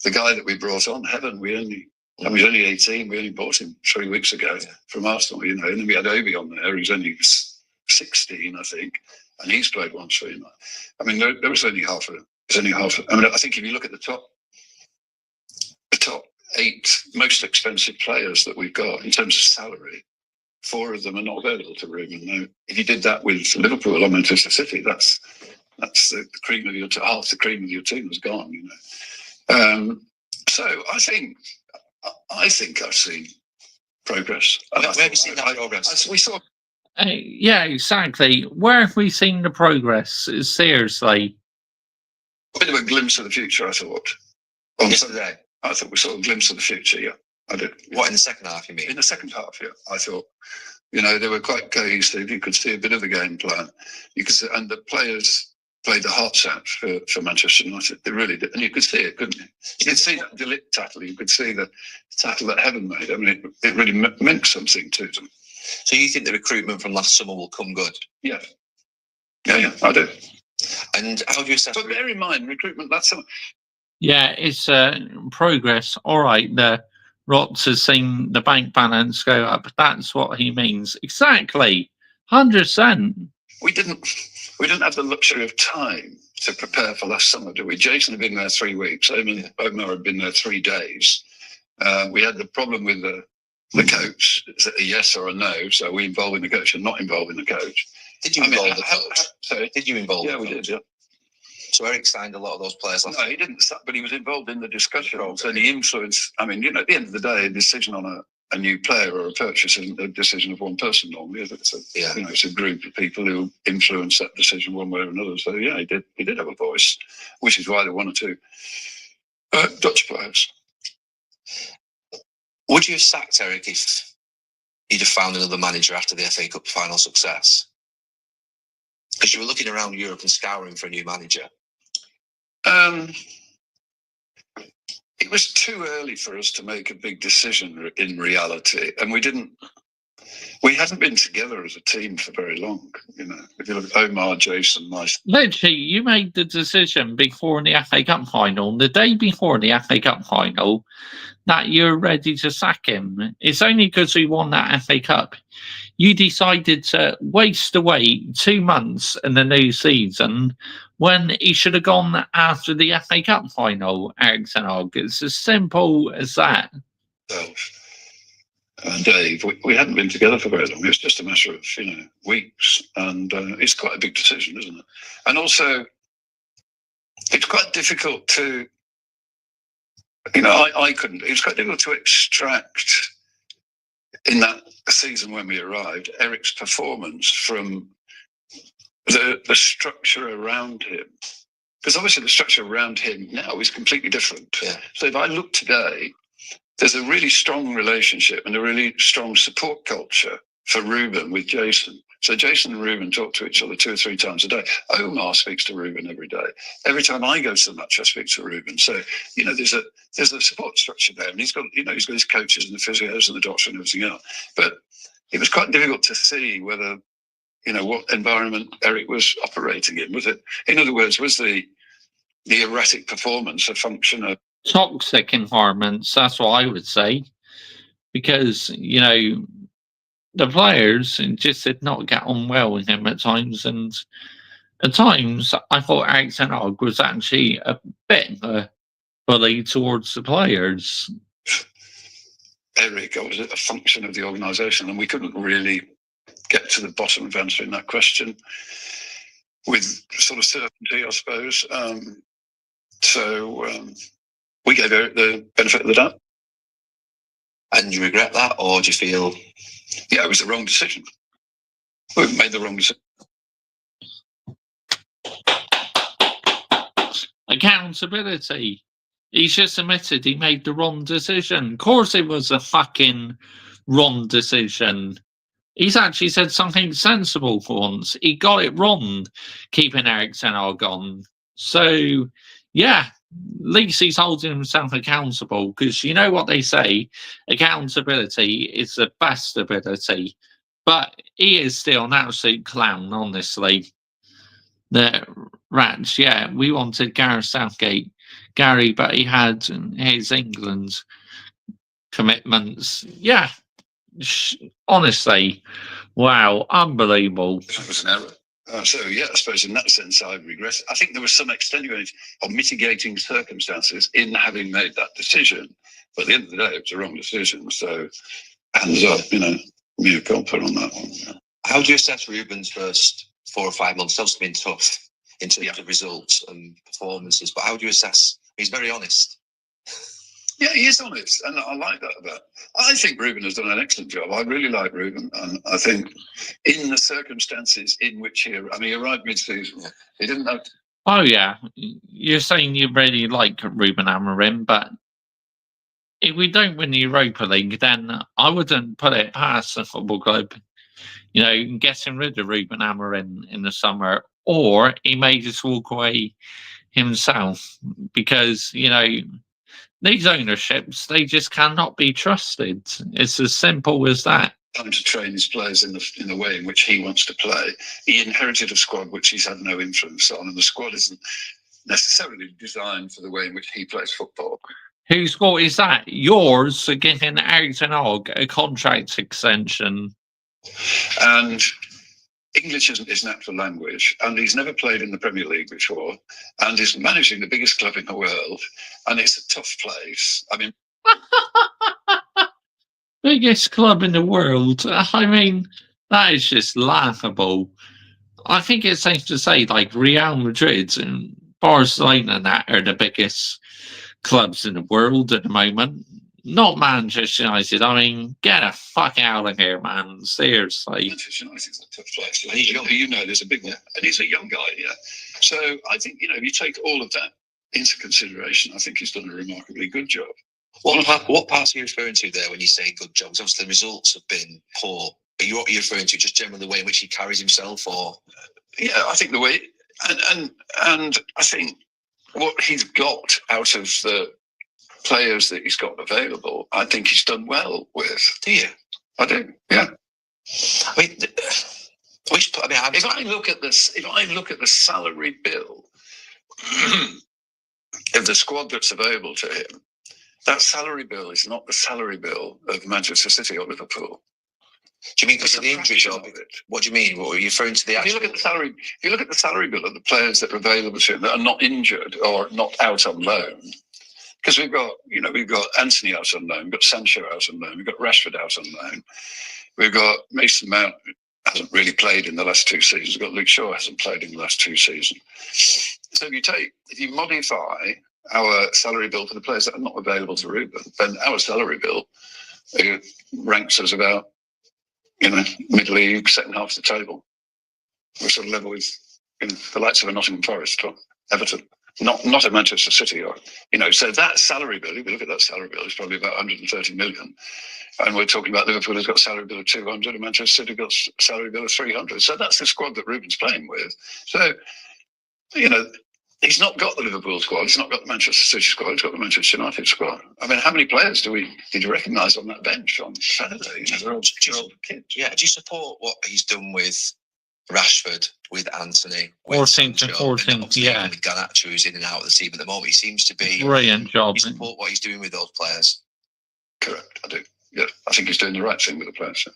that we brought on, Heaven, he was only 18. We only bought him 3 weeks ago from Arsenal, you know, and then we had Obi on there, who's only 16, I think, and he's played once for him. I mean, there was only half. I mean, I think if you look at the top 8 most expensive players that we've got in terms of salary, 4 of them are not available to Ruben. Now, if you did that with Liverpool or Manchester City, that's the cream of your half the cream of your team has gone. You know, so I think I've seen progress. Where have you seen that progress? We saw. Yeah, exactly. Where have we seen the progress? Seriously. A bit of a glimpse of the future, I thought. Yesterday? I thought we saw a glimpse of the future, yeah. I did. What, in the second half, you mean? In the second half, yeah. I thought, you know, they were quite cohesive. You could see a bit of the game plan. You could see, and the players played the hearts out for Manchester United. They really did. And you could see it, couldn't you? You could see that Delict tackle. You could see the tackle that Heaven made. I mean, it really meant something to them. So you think the recruitment from last summer will come good? Yeah. Yeah, I do. And how do you assess? But bear in mind, recruitment last summer. Yeah, it's progress. All right, the Rots has seen the bank balance go up. That's what he means. Exactly. 100%. We didn't have the luxury of time to prepare for last summer, did we? Jason had been there 3 weeks. Omar had been there 3 days. We had the problem with the coach. Is it a yes or a no? So we involving the coach and not involving the coach. Did you involve the coach? Sorry? Did you involve the coach? Yeah, we did, yeah. So Eric signed a lot of those players last No, he didn't, but he was involved in the discussions and he influenced. I mean, you know, at the end of the day, a decision on a new player or a purchase isn't a decision of one person normally, is it? You know, it's a group of people who influence that decision one way or another. So yeah, he did have a voice, which is why there were 1 or 2 Dutch players. Would you have sacked Eric if he'd have found another manager after the FA Cup final success? Because you were looking around Europe and scouring for a new manager. It was too early for us to make a big decision in reality, and we hadn't been together as a team for very long. You know, if you look at Omar, Jason, myself. Literally, you made the decision before the FA Cup final, the day before the FA Cup final, that you're ready to sack him. It's only because we won that FA Cup. You decided to waste away 2 months in the new season when he should have gone after the FA Cup final, Eric Ten Hag. It's as simple as that. Dave, we hadn't been together for very long. It was just a matter of, you know, weeks, and it's quite a big decision, isn't it? And also, it's quite difficult to, you know, I couldn't. It was quite difficult to extract in that season when we arrived Eric's performance from the structure around him, because obviously the structure around him now is completely different. Yeah. So if I look today, there's a really strong relationship and a really strong support culture for Ruben with Jason. So Jason and Ruben talk to each other 2 or 3 times a day. Omar speaks to Ruben every day. Every time I go to the match, I speak to Ruben. So, you know, there's a support structure there, and he's got his coaches and the physios and the doctor and everything else. But it was quite difficult to see whether, you know, what environment Eric was operating in. Was it, in other words, was the erratic performance a function of Toxic environments, that's what I would say. Because, you know, the players just did not get on well with him at times, and at times I thought Eric Ten Hag was actually a bit of a bully towards the players. Eric, or was it a function of the organisation? And we couldn't really get to the bottom of answering that question with sort of certainty, I suppose. We gave Eric the benefit of the doubt. And do you regret that, or do you feel? Yeah, it was the wrong decision. We made the wrong decision. Accountability. He's just admitted he made the wrong decision. Of course it was a fucking wrong decision. He's actually said something sensible for once. He got it wrong, keeping Eric Ten Hag on. So, yeah, at least he's holding himself accountable, because you know what they say, accountability is the best ability. But he is still an absolute clown, honestly. The Rats, yeah, we wanted Gareth Southgate, Gary, but he had his England commitments. Yeah, honestly, wow, unbelievable. That was an error. So, yeah, I suppose in that sense, I regret it. I think there was some extenuating or mitigating circumstances in having made that decision. But at the end of the day, it was a wrong decision. So, hands up, mea culpa on that one. Yeah. How do you assess Ruben's first 4 or 5 months? It's obviously been tough in terms of results and performances, but how do you assess? He's very honest. Yeah, he is honest, and I like that about. I think Ruben has done an excellent job. I really like Ruben, and I think in the circumstances in which he arrived mid-season, he didn't have. Oh yeah, you're saying you really like Ruben Amorim, but if we don't win the Europa League, then I wouldn't put it past the football club, getting rid of Ruben Amorim in the summer, or he may just walk away himself, because these ownerships, they just cannot be trusted. It's as simple as that. Time to train his players in the way in which he wants to play. He inherited a squad which he's had no influence on, and the squad isn't necessarily designed for the way in which he plays football. Whose fault is that? Yours for giving Eric Ten Hag a contract extension. And English isn't his natural language, and he's never played in the Premier League before, and he's managing the biggest club in the world, and it's a tough place. I mean, biggest club in the world. I mean, that is just laughable. I think it's safe to say, like, Real Madrid and Barcelona and that are the biggest clubs in the world at the moment. Not Manchester United. I mean, get the fuck out of here, man. Seriously. Manchester United's a tough place. And he's young, there's a big one. And he's a young guy, yeah. So I think, if you take all of that into consideration, I think he's done a remarkably good job. What parts are you referring to there when you say good job? Because obviously the results have been poor. But what are you referring to? Just generally the way in which he carries himself, or? Yeah, I think the way, and I think what he's got out of the players that he's got available, I think he's done well with. Do you? I do. Yeah. I mean, if I look at the salary bill of the squad that's available to him, that salary bill is not the salary bill of Manchester City or Liverpool. Do you mean because of the injuries? What do you mean? What are you referring to? If you look at the salary bill of the players that are available to him that are not injured or not out on loan. Because we've got Anthony out on loan, we've got Sancho out on loan, we've got Rashford out on loan, we've got Mason Mount hasn't really played in the last 2 seasons, we've got Luke Shaw hasn't played in the last 2 seasons. So if you modify our salary bill for the players that are not available to Ruben, then our salary bill ranks us about mid-league, second half of the table. We're sort of level with the likes of a Nottingham Forest or Everton. Not at Manchester City, so that salary bill, if you look at that salary bill, is probably about 130 million. And we're talking about Liverpool has got a salary bill of 200 and Manchester City got a salary bill of 300. So that's the squad that Ruben's playing with. So, he's not got the Liverpool squad, he's not got the Manchester City squad, he's got the Manchester United squad. I mean, how many players did you recognise on that bench on Saturday? They're all kids. Yeah, do you support what he's done with Rashford, with Anthony, with 14th, yeah. With Garnacho, who's in and out of the team at the moment? He seems to be brilliant job. You support what he's doing with those players? Correct, I do. Yeah, I think he's doing the right thing with the players.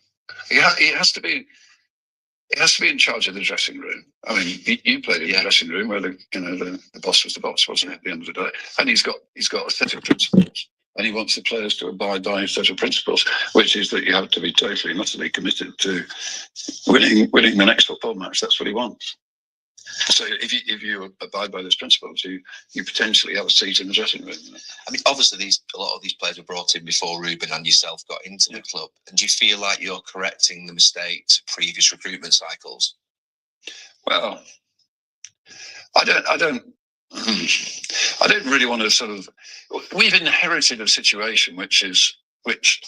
He has to be. He has to be in charge of the dressing room. I mean, you played in the dressing room where the boss was the boss, wasn't it? At the end of the day, and he's got a set of principles, and he wants the players to abide by a set of principles, which is that you have to be totally and utterly committed to winning the next football match. That's what he wants. So if you abide by those principles, you potentially have a seat in the dressing room. I mean, obviously, a lot of these players were brought in before Ruben and yourself got into the club. And do you feel like you're correcting the mistakes of previous recruitment cycles? Well, I don't really want to sort of. We've inherited a situation which is which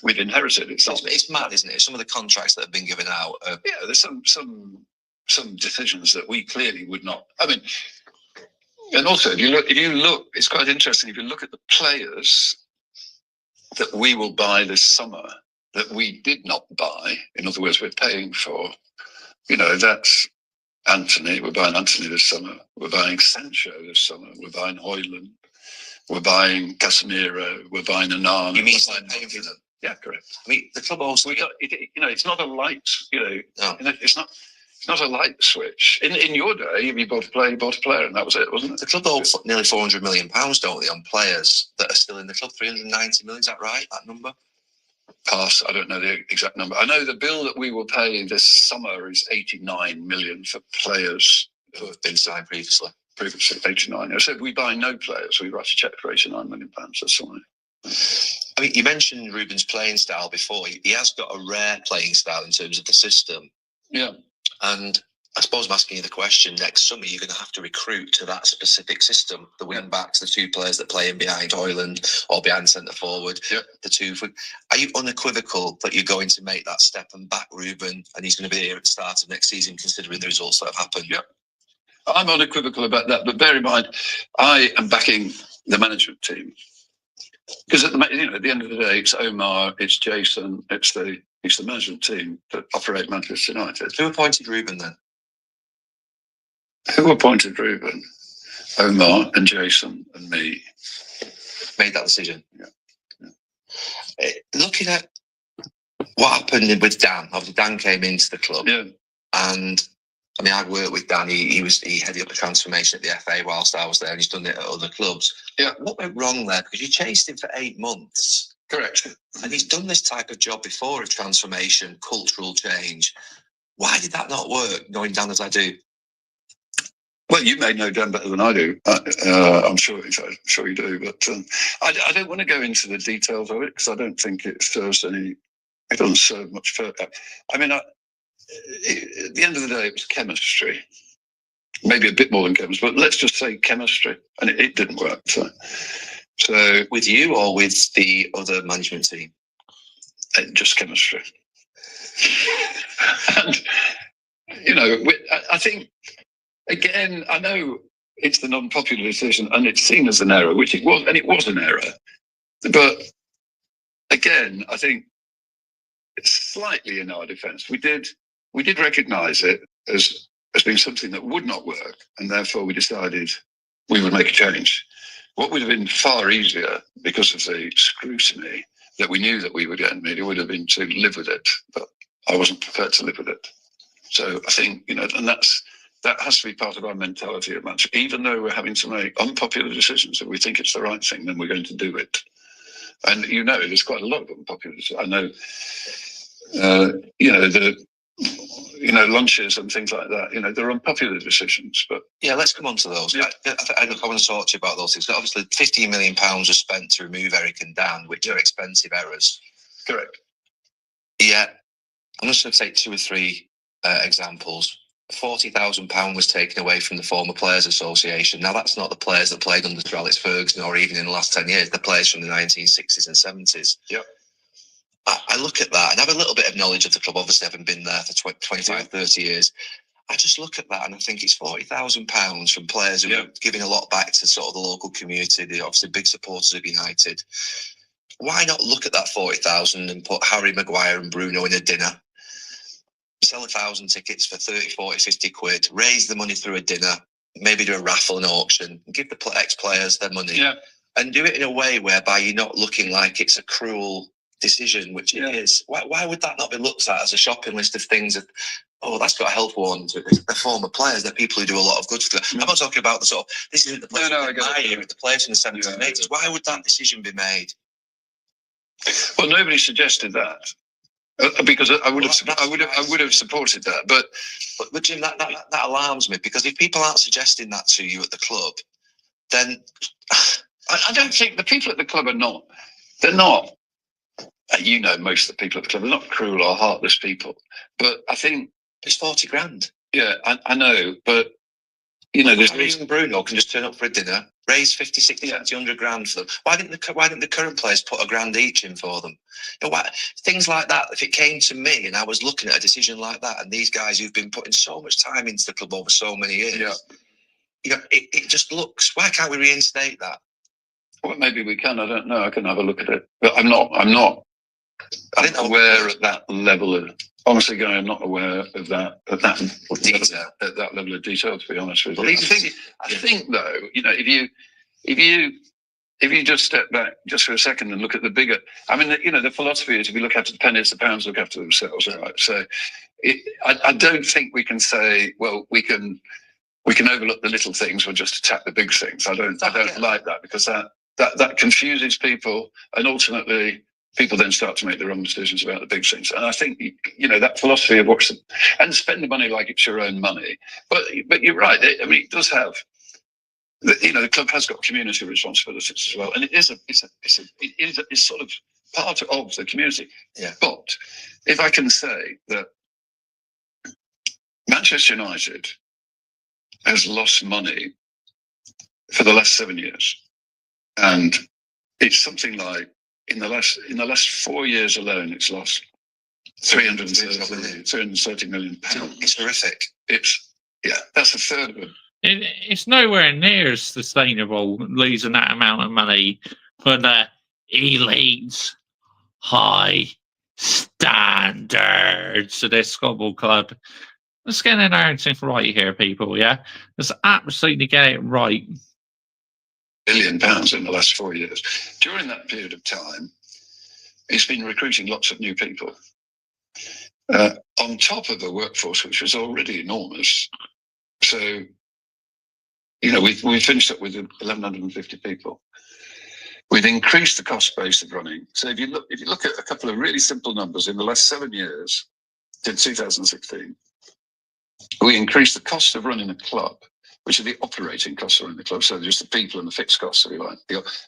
we've inherited. It's mad, isn't it? Some of the contracts that have been given out. There's some decisions that we clearly would not. I mean, and also if you look, it's quite interesting. If you look at the players that we will buy this summer that we did not buy, in other words, we're paying for. That's Anthony. We're buying Anthony this summer. We're buying Sancho this summer. We're buying Højlund. We're buying Casemiro. We're buying Anand. You mean paying for them? Yeah, correct. I mean, the club also. It's not a light. No. It's not a light switch. In your day, if you bought a player, you bought a player, and that was it, wasn't it? The club owe nearly £400 million, don't they, on players that are still in the club? 390 million. Is that right? That number? Pass. I don't know the exact number. I know the bill that we will pay this summer is 89 million for players who have been signed previously. Previously, 89. I said we buy no players. We write a cheque for 89 million pounds. That's fine. I mean, you mentioned Ruben's playing style before. He has got a rare playing style in terms of the system. Yeah. And I suppose I'm asking you the question, next summer you're going to have to recruit to that specific system. The wing backs, the two players that play in behind Højlund or behind centre forward. Yep. The two. Are you unequivocal that you're going to make that step and back Ruben, and he's going to be here at the start of next season, considering the results that have happened? Yeah. I'm unequivocal about that, but bear in mind, I am backing the management team because at the end of the day, it's Omar, it's Jason, it's the management team that operate Manchester United. Who appointed Ruben then? Who appointed Ruben? Omar and Jason and me. Made that decision. Yeah. Looking at what happened with Dan, obviously Dan came into the club. Yeah. And I mean, I worked with Dan. He headed up the transformation at the FA whilst I was there, and he's done it at other clubs. Yeah. What went wrong there? Because you chased him for 8 months. Correct. And he's done this type of job before of transformation, cultural change. Why did that not work, knowing Dan as I do? Well, you may know Dan better than I do. I'm sure you do. But I don't want to go into the details of it because I don't think it serves any. It doesn't serve much further. I mean, at the end of the day, it was chemistry. Maybe a bit more than chemistry, but let's just say chemistry, and it didn't work. So with you or with the other management team? Just chemistry. And I think. Again, I know it's the non-popular decision and it's seen as an error, which it was, and it was an error. But again, I think it's slightly in our defence. We did recognise it as being something that would not work, and therefore we decided we would make a change. What would have been far easier, because of the scrutiny that we knew that we would get in media, would have been to live with it. But I wasn't prepared to live with it. So I think, and that has to be part of our mentality at Manchester. Even though we're having to make unpopular decisions, if we think it's the right thing, then we're going to do it. And there's quite a lot of unpopular decisions. I know, lunches and things like that. They're unpopular decisions. But yeah, let's come on to those. Yeah. I want to talk to you about those things. Obviously, £15 million was spent to remove Eric and Dan, which are expensive errors. Correct. Yeah, I'm just going to take 2 or 3 examples. £40,000 was taken away from the former Players Association. Now, that's not the players that played under Sir Alex Ferguson or even in the last 10 years, the players from the 1960s and 70s. Yep. I look at that and have a little bit of knowledge of the club, obviously having been there for 25, 30 years. I just look at that and I think it's £40,000 from players who are giving a lot back to sort of the local community. They're obviously big supporters of United. Why not look at that 40,000 and put Harry Maguire and Bruno in a dinner? Sell 1,000 tickets for 30, 40, 50 quid, raise the money through a dinner, maybe do a raffle and auction, and give the ex-players their money. Yeah. And do it in a way whereby you're not looking like it's a cruel decision, which it is. Why would that not be looked at as a shopping list of things that, that's got a health warning to it? They're former players, they're people who do a lot of good for them. I'm not talking about the sort of, this isn't the players the players in the 70s and 80s. Why would that decision be made? Well, nobody suggested that. Because I would have supported that, but Jim, that alarms me, because if people aren't suggesting that to you at the club, then I don't think the people at the club are not. They're not. Most of the people at the club are not cruel or heartless people, but I think it's 40 grand. Yeah, I know, but there's Harry and Bruno can just turn up for a dinner, Raise 50, 60, 70, 100 grand for them. Why didn't the current players put a grand each in for them? Things like that. If it came to me and I was looking at a decision like that, and these guys who've been putting so much time into the club over so many years, it just looks. Why can't we reinstate that? Well, maybe we can. I don't know. I can have a look at it, but I'm not aware at that level of. Honestly, Guy, I'm not aware of that Detail. At that level of detail. To be honest with you, Well, I think though, if you just step back just for a second and look at the bigger, I mean, the philosophy is if you look after the pennies, the pounds look after themselves, right? So, I don't think we can say, well, we can overlook the little things, we'll just attack the big things. I don't like that, because that confuses people, and ultimately people then start to make the wrong decisions about the big things. And I think, that philosophy of and spend the money like it's your own money. But you're right. It does have, the club has got community responsibilities as well. And it's sort of part of the community. Yeah. But if I can say that Manchester United has lost money for the last 7 years. And it's something like, in the last 4 years alone, it's lost 330 million pounds. It's horrific. That's a third of it. It's nowhere near as sustainable losing that amount of money for the elite, high standards of this football club. Let's get an narrative right here, people. Yeah, let's absolutely get it right. £1 billion in the last 4 years. During that period of time, he's been recruiting lots of new people. On top of the workforce, which was already enormous. So, we finished up with 1,150 people. We've increased the cost base of running. So if you look at a couple of really simple numbers, in the last 7 years, in 2016, we increased the cost of running a club, which are the operating costs of running the club, so just the people and the fixed costs, if you like.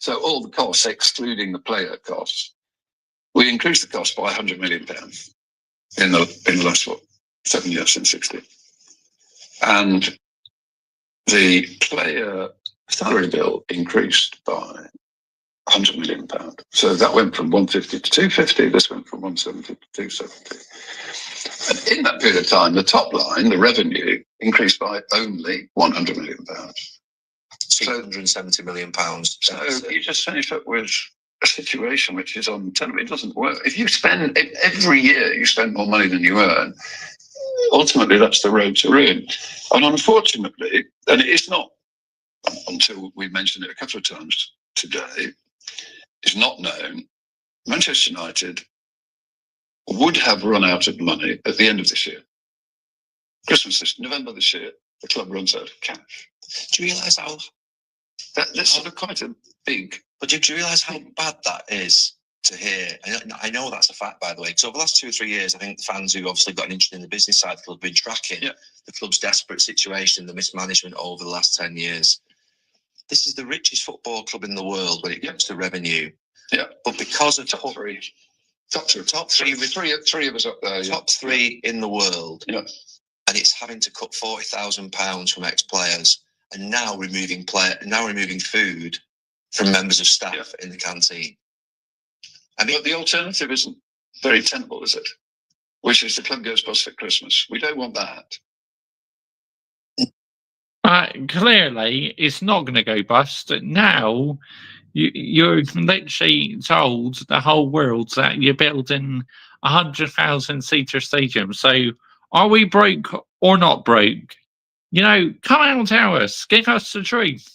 So all the costs, excluding the player costs, we increased the cost by £100 million in the last 7 years, since 16. And the player salary bill increased by £100 million. So that went from 150 to 250. This went from 170 to 270. And in that period of time, the top line, the revenue, increased by only £100 million. £270 million. So you just finish up with a situation which is on television. It doesn't work. If every year you spend more money than you earn, ultimately that's the road to ruin. And unfortunately, and it's not until we've mentioned it a couple of times today, it's not known, Manchester United would have run out of money at the end of this year. November this year, the club runs out of cash. Do you realise how... That's sort of quite a big... But do you realise how bad that is to hear? I know that's a fact, by the way, because over the last 2 or 3 years, I think the fans who obviously got an interest in the business side of the club have been tracking the club's desperate situation, the mismanagement over the last 10 years. This is the richest football club in the world when it comes to revenue. Yeah. But because of top three of us up there. Top three in the world. Yeah. And it's having to cut £40,000 from ex-players, and now removing food from members of staff in the canteen. I mean, but the alternative isn't very tenable, is it? Which is the club goes bust at Christmas. We don't want that. Clearly, it's not going to go bust. Now, you're literally told the whole world that you're building 100,000-seater stadium. So, are we broke or not broke? Come out and tell us. Give us the truth.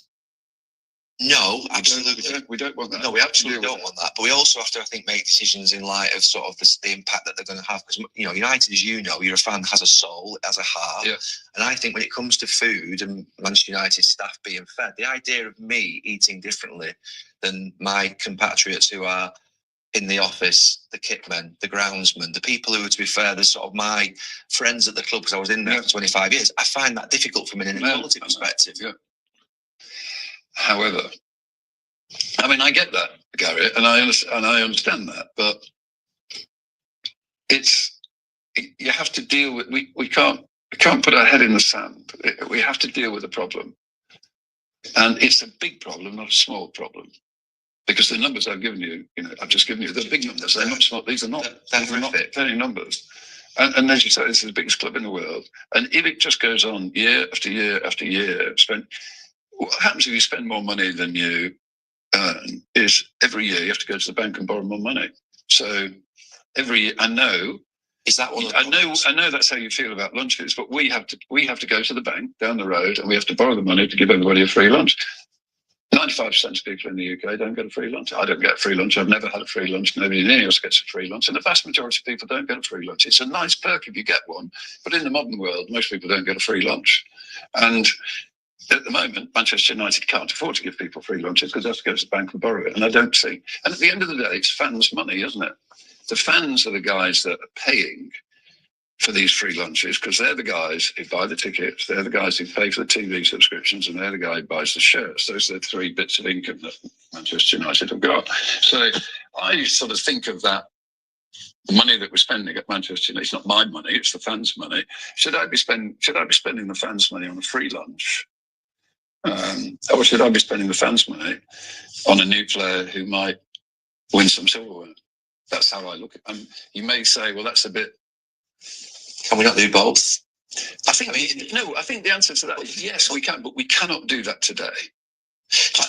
No, absolutely. We don't want that. No, we absolutely don't want that. But we also have to, I think, make decisions in light of sort of the impact that they're going to have. Because, United, as you know, you're a fan, has a soul, has a heart. Yeah. And I think when it comes to food and Manchester United staff being fed, the idea of me eating differently than my compatriots who are in the office, the kitmen, the groundsmen, the people who are, to be fair, they're sort of my friends at the club because I was in there for 25 years. I find that difficult from an inequality perspective. Yeah. However, I mean, I get that, Gary, and I understand that, but you have to deal with. We can't put our head in the sand. We have to deal with the problem. And it's a big problem, not a small problem. Because the numbers I've given you, I've just given you, they're big numbers. They're not small. These are not very numbers. And as you say, this is the biggest club in the world. And if it just goes on year after year after year, what happens if you spend more money than you earn is every year you have to go to the bank and borrow more money. So every year, I know. Is that one? I know that's how you feel about lunches, but we have to go to the bank down the road and we have to borrow the money to give everybody a free lunch. 95% of people in the UK don't get a free lunch. I don't get a free lunch. I've never had a free lunch. Nobody else gets a free lunch. And the vast majority of people don't get a free lunch. It's a nice perk if you get one. But in the modern world, most people don't get a free lunch. And at the moment, Manchester United can't afford to give people free lunches because they have to go to the bank and borrow it. And I don't see. And at the end of the day, it's fans' money, isn't it? The fans are the guys that are paying for these free lunches because they're the guys who buy the tickets, they're the guys who pay for the TV subscriptions, and they're the guy who buys the shirts. Those are the three bits of income that Manchester United have got. So I sort of think of that, the money that we're spending at Manchester United, it's not my money, it's the fans' money. Should I be spending the fans' money on a free lunch? Or should I be spending the fans' money on a new player who might win some silverware? That's how I look at it. You may say, well, that's a bit... Can we not do both? I think the answer to that is yes, we can, but we cannot do that today.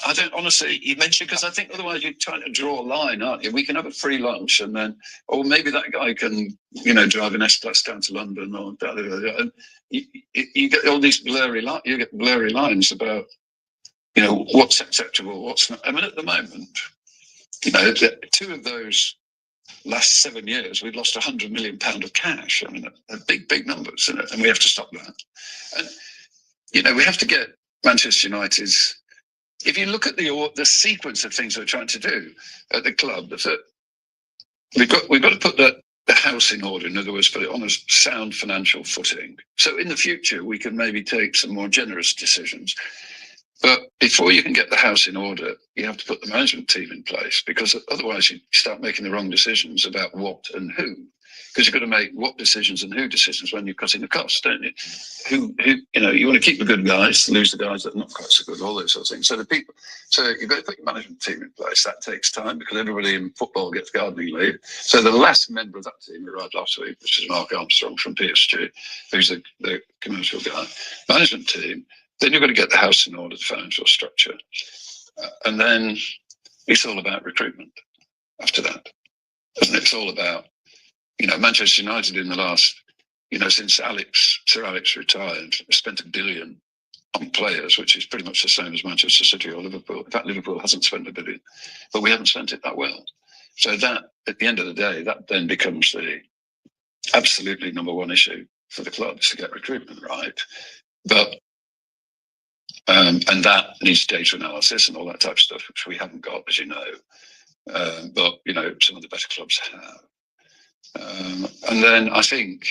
I don't honestly, you mentioned, because I think otherwise you're trying to draw a line, aren't you? We can have a free lunch and then, or maybe that guy can, drive an S-Class down to London or and you get all these blurry lines about, what's acceptable, what's not. I mean, at the moment, two of those last 7 years, we've lost £100 million of cash. I mean, they're big numbers, and we have to stop that. And, we have to get Manchester United's... If you look at the sequence of things we're trying to do at the club, that we've got to put the house in order. In other words, put it on a sound financial footing. So in the future, we can maybe take some more generous decisions. But before you can get the house in order, you have to put the management team in place, because otherwise you start making the wrong decisions about what and who. Because you've got to make what decisions and who decisions when you're cutting the costs, don't you? You want to keep the good guys, lose the guys that are not quite so good, all those sort of things. So you've got to put your management team in place. That takes time because everybody in football gets gardening leave. So the last member of that team arrived last week, which is Mark Armstrong from PSG, who's the commercial guy. Management team. Then you've got to get the house in order, the financial structure. And then it's all about recruitment after that. And it's all about, Manchester United in the last, since Sir Alex retired, spent $1 billion on players, which is pretty much the same as Manchester City or Liverpool. In fact, Liverpool hasn't spent $1 billion, but we haven't spent it that well. So that, at the end of the day, that then becomes the absolutely number one issue for the club, is to get recruitment right. But and that needs data analysis and all that type of stuff, which we haven't got, as you know. But, some of the better clubs have. And then I think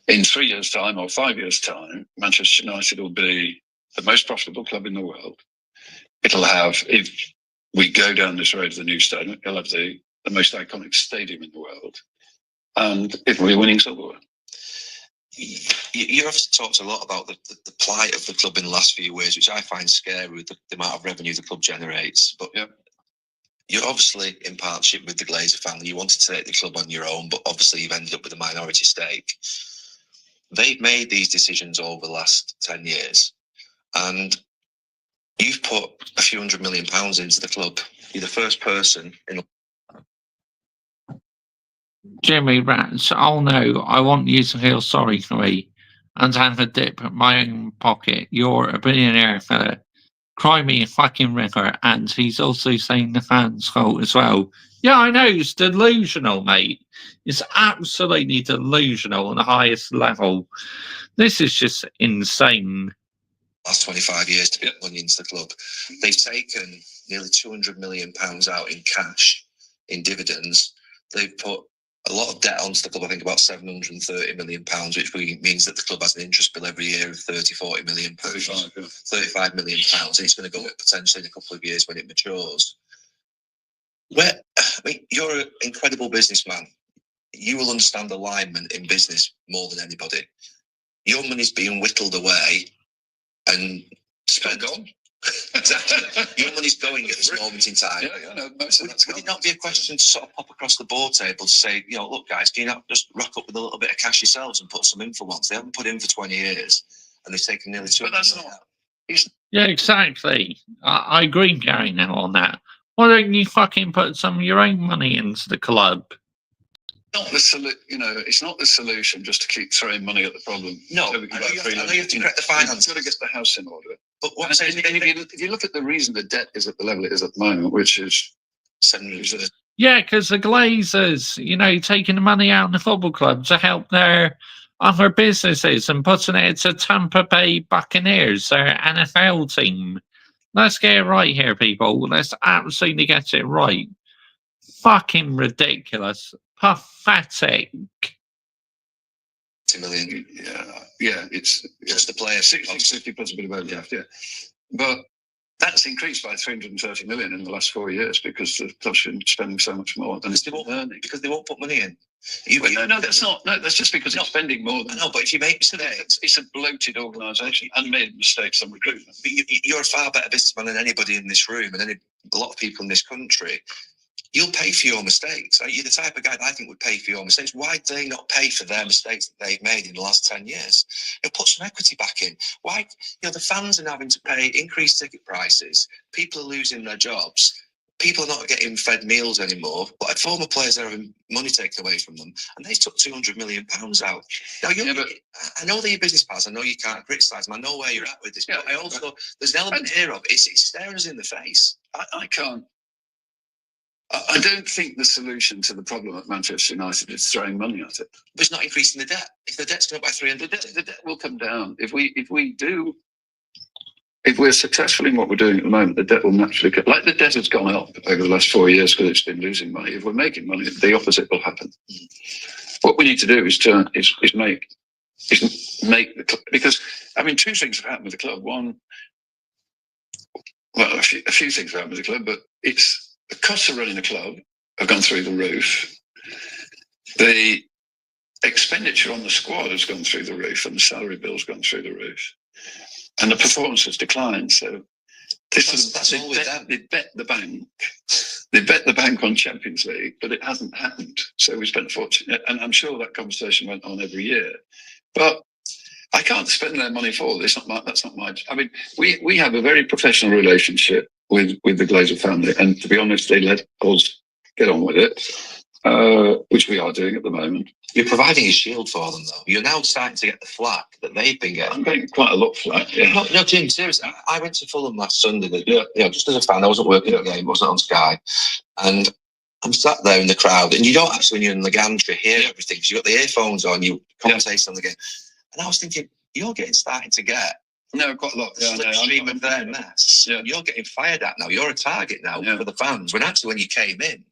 in 3 years' time or 5 years' time, Manchester United will be the most profitable club in the world. It'll have, if we go down this road to the new stadium, it'll have the most iconic stadium in the world. And it'll be winning silverware. You obviously talked a lot about the plight of the club in the last few years, which I find scary with the amount of revenue the club generates. But you're obviously in partnership with the Glazer family. You wanted to take the club on your own, but obviously you've ended up with a minority stake. They've made these decisions over the last 10 years, and you've put a few £100 million into the club. You're the first person in... Jimmy Rats, oh no, I want you to feel sorry for me and have a dip at my own pocket. You're a billionaire fella. Cry me a fucking river. And he's also saying the fans' fault as well. Yeah, I know, it's delusional, mate. It's absolutely delusional on the highest level. This is just insane. Last 25 years to put money into the club. They've taken nearly £200 million out in cash, in dividends. They've put a lot of debt onto the club, I think about £730 million, which means that the club has an interest bill every year of £40 million. £35 million, and it's going to go up potentially in a couple of years when it matures. You're an incredible businessman. You will understand alignment in business more than anybody. Your money's being whittled away and spent. Exactly. Your money's going at this moment in time. Yeah, no, most of that's Would it gone. not be a question to sort of pop across the board table to say, look, guys, can you not just rock up with a little bit of cash yourselves and put some in for once? They haven't put in for 20 years, and they've taken nearly 2 But that's not. Yeah, exactly. I agree, Gary, now on that. Why don't you fucking put some of your own money into the club? Not the it's not the solution just to keep throwing money at the problem. No, So we can I know buy you three have to loads. correct the finances. You've got to get the house in order. But what And if you look at the reason the debt is at the level it is at the moment, which is 700. Yeah, because the Glazers, taking the money out in the football club to help their other businesses and putting it to Tampa Bay Buccaneers, their NFL team. Let's get it right here, people. Let's absolutely get it right. Fucking ridiculous. Pathetic. 2 million. yeah, it's Just the player. 60 plus a bit of overdraft, yeah. But that's increased by 330 million in the last 4 years because the club's been spending so much more than it's earning. Because they won't put money in. No, that's not. No, that's just because it's spending more than. I know, but if you make mistakes, it's a bloated organisation and made mistakes on recruitment. But you're a far better businessman than anybody in this room and a lot of people in this country. You'll pay for your mistakes. You're the type of guy that I think would pay for your mistakes. Why do they not pay for their mistakes that they've made in the last 10 years? Put some equity back in. Why? The fans are having to pay increased ticket prices. People are losing their jobs. People are not getting fed meals anymore. But former players are having money taken away from them, and they took £200 million out. Now, I know they're your business pals. I know you can't criticise them. I know where you're at with this. But I also, there's an element here of it's staring us in the face. I can't. I don't think the solution to the problem at Manchester United is throwing money at it. But it's not increasing the debt. If the debt's going up by 300, the debt will come down. If we're successful in what we're doing at the moment, the debt will naturally come. Like the debt has gone up over the last 4 years because it's been losing money. If we're making money, the opposite will happen. What we need to do is make the club, because two things have happened with the club. One, well, a few things have happened with the club, but it's the costs of running a club have gone through the roof. The expenditure on the squad has gone through the roof, and the salary bill's gone through the roof, and the performance has declined. So they bet the bank. They bet the bank on Champions League, but it hasn't happened. So we spent a fortune, and I'm sure that conversation went on every year. But I can't spend their money for this. That's not my. We have a very professional relationship with the Glazer family, and to be honest, they let us get on with it, which we are doing at the moment. You're providing a shield for them, though. You're now starting to get the flack that they've been getting. I'm getting quite a lot of flack. Yeah. No, Jim, seriously. I went to Fulham last Sunday. Just as a fan, I wasn't working the game, I wasn't on Sky, and I'm sat there in the crowd, and you don't actually, when you're in the gantry, hear everything because you've got the earphones on, you commentate on the game, and I was thinking, you're starting to get quite a lot. Slipstream of their mess. Yeah. You're getting fired at now. You're a target now for the fans. When you came in,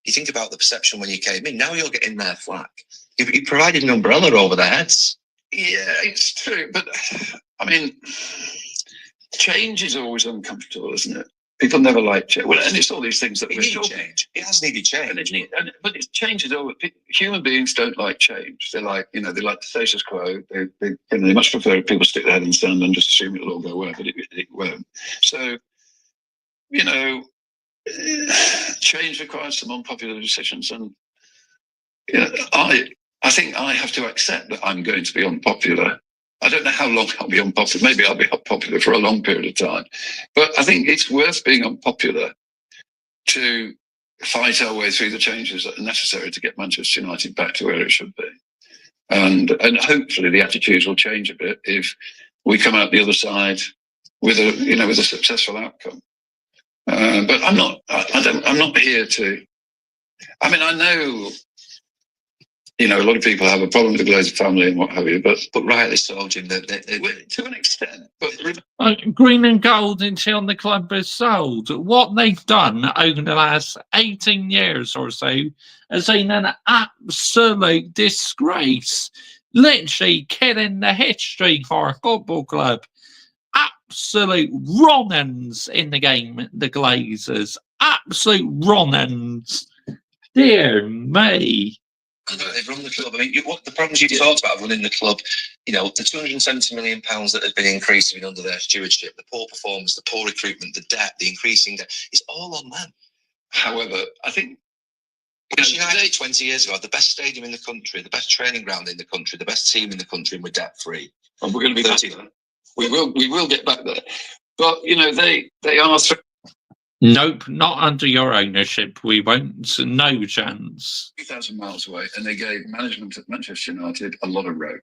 you think about the perception when you came in. Now you're getting their flack. You provided an umbrella over their heads. Yeah, it's true. But change is always uncomfortable, isn't it? People never like change. Well, and it's all these things that we need change. It has needed change. But change is always. Human beings don't like change. They like, they like the status quo. They much prefer people stick their head in the sand and just assume it'll all go away, but it won't. So, change requires some unpopular decisions, and I think I have to accept that I'm going to be unpopular. I don't know how long I'll be unpopular. Maybe I'll be unpopular for a long period of time. But I think it's worth being unpopular to fight our way through the changes that are necessary to get Manchester United back to where it should be. And hopefully the attitudes will change a bit if we come out the other side with a successful outcome. But I'm not here to. I know. A lot of people have a problem with the Glazer family and what have you, but rightly so, Jim. To an extent. But green and gold until the club is sold. What they've done over the last 18 years or so has been an absolute disgrace. Literally killing the history for a football club. Absolute run-ins in the game, the Glazers. Absolute run-ins. Dear me. And they've run the club. I mean, what the problems you talked about running the club, the £270 million that has been increased under their stewardship, the poor performance, the poor recruitment, the debt, the increasing debt, it's all on them. However, I think United 20 years ago had the best stadium in the country, the best training ground in the country, the best team in the country, and we're debt free. And we're going to be back there. We will get back there. But they are. Nope, not under your ownership. We won't. No chance. 2,000 miles away, and they gave management at Manchester United a lot of rope.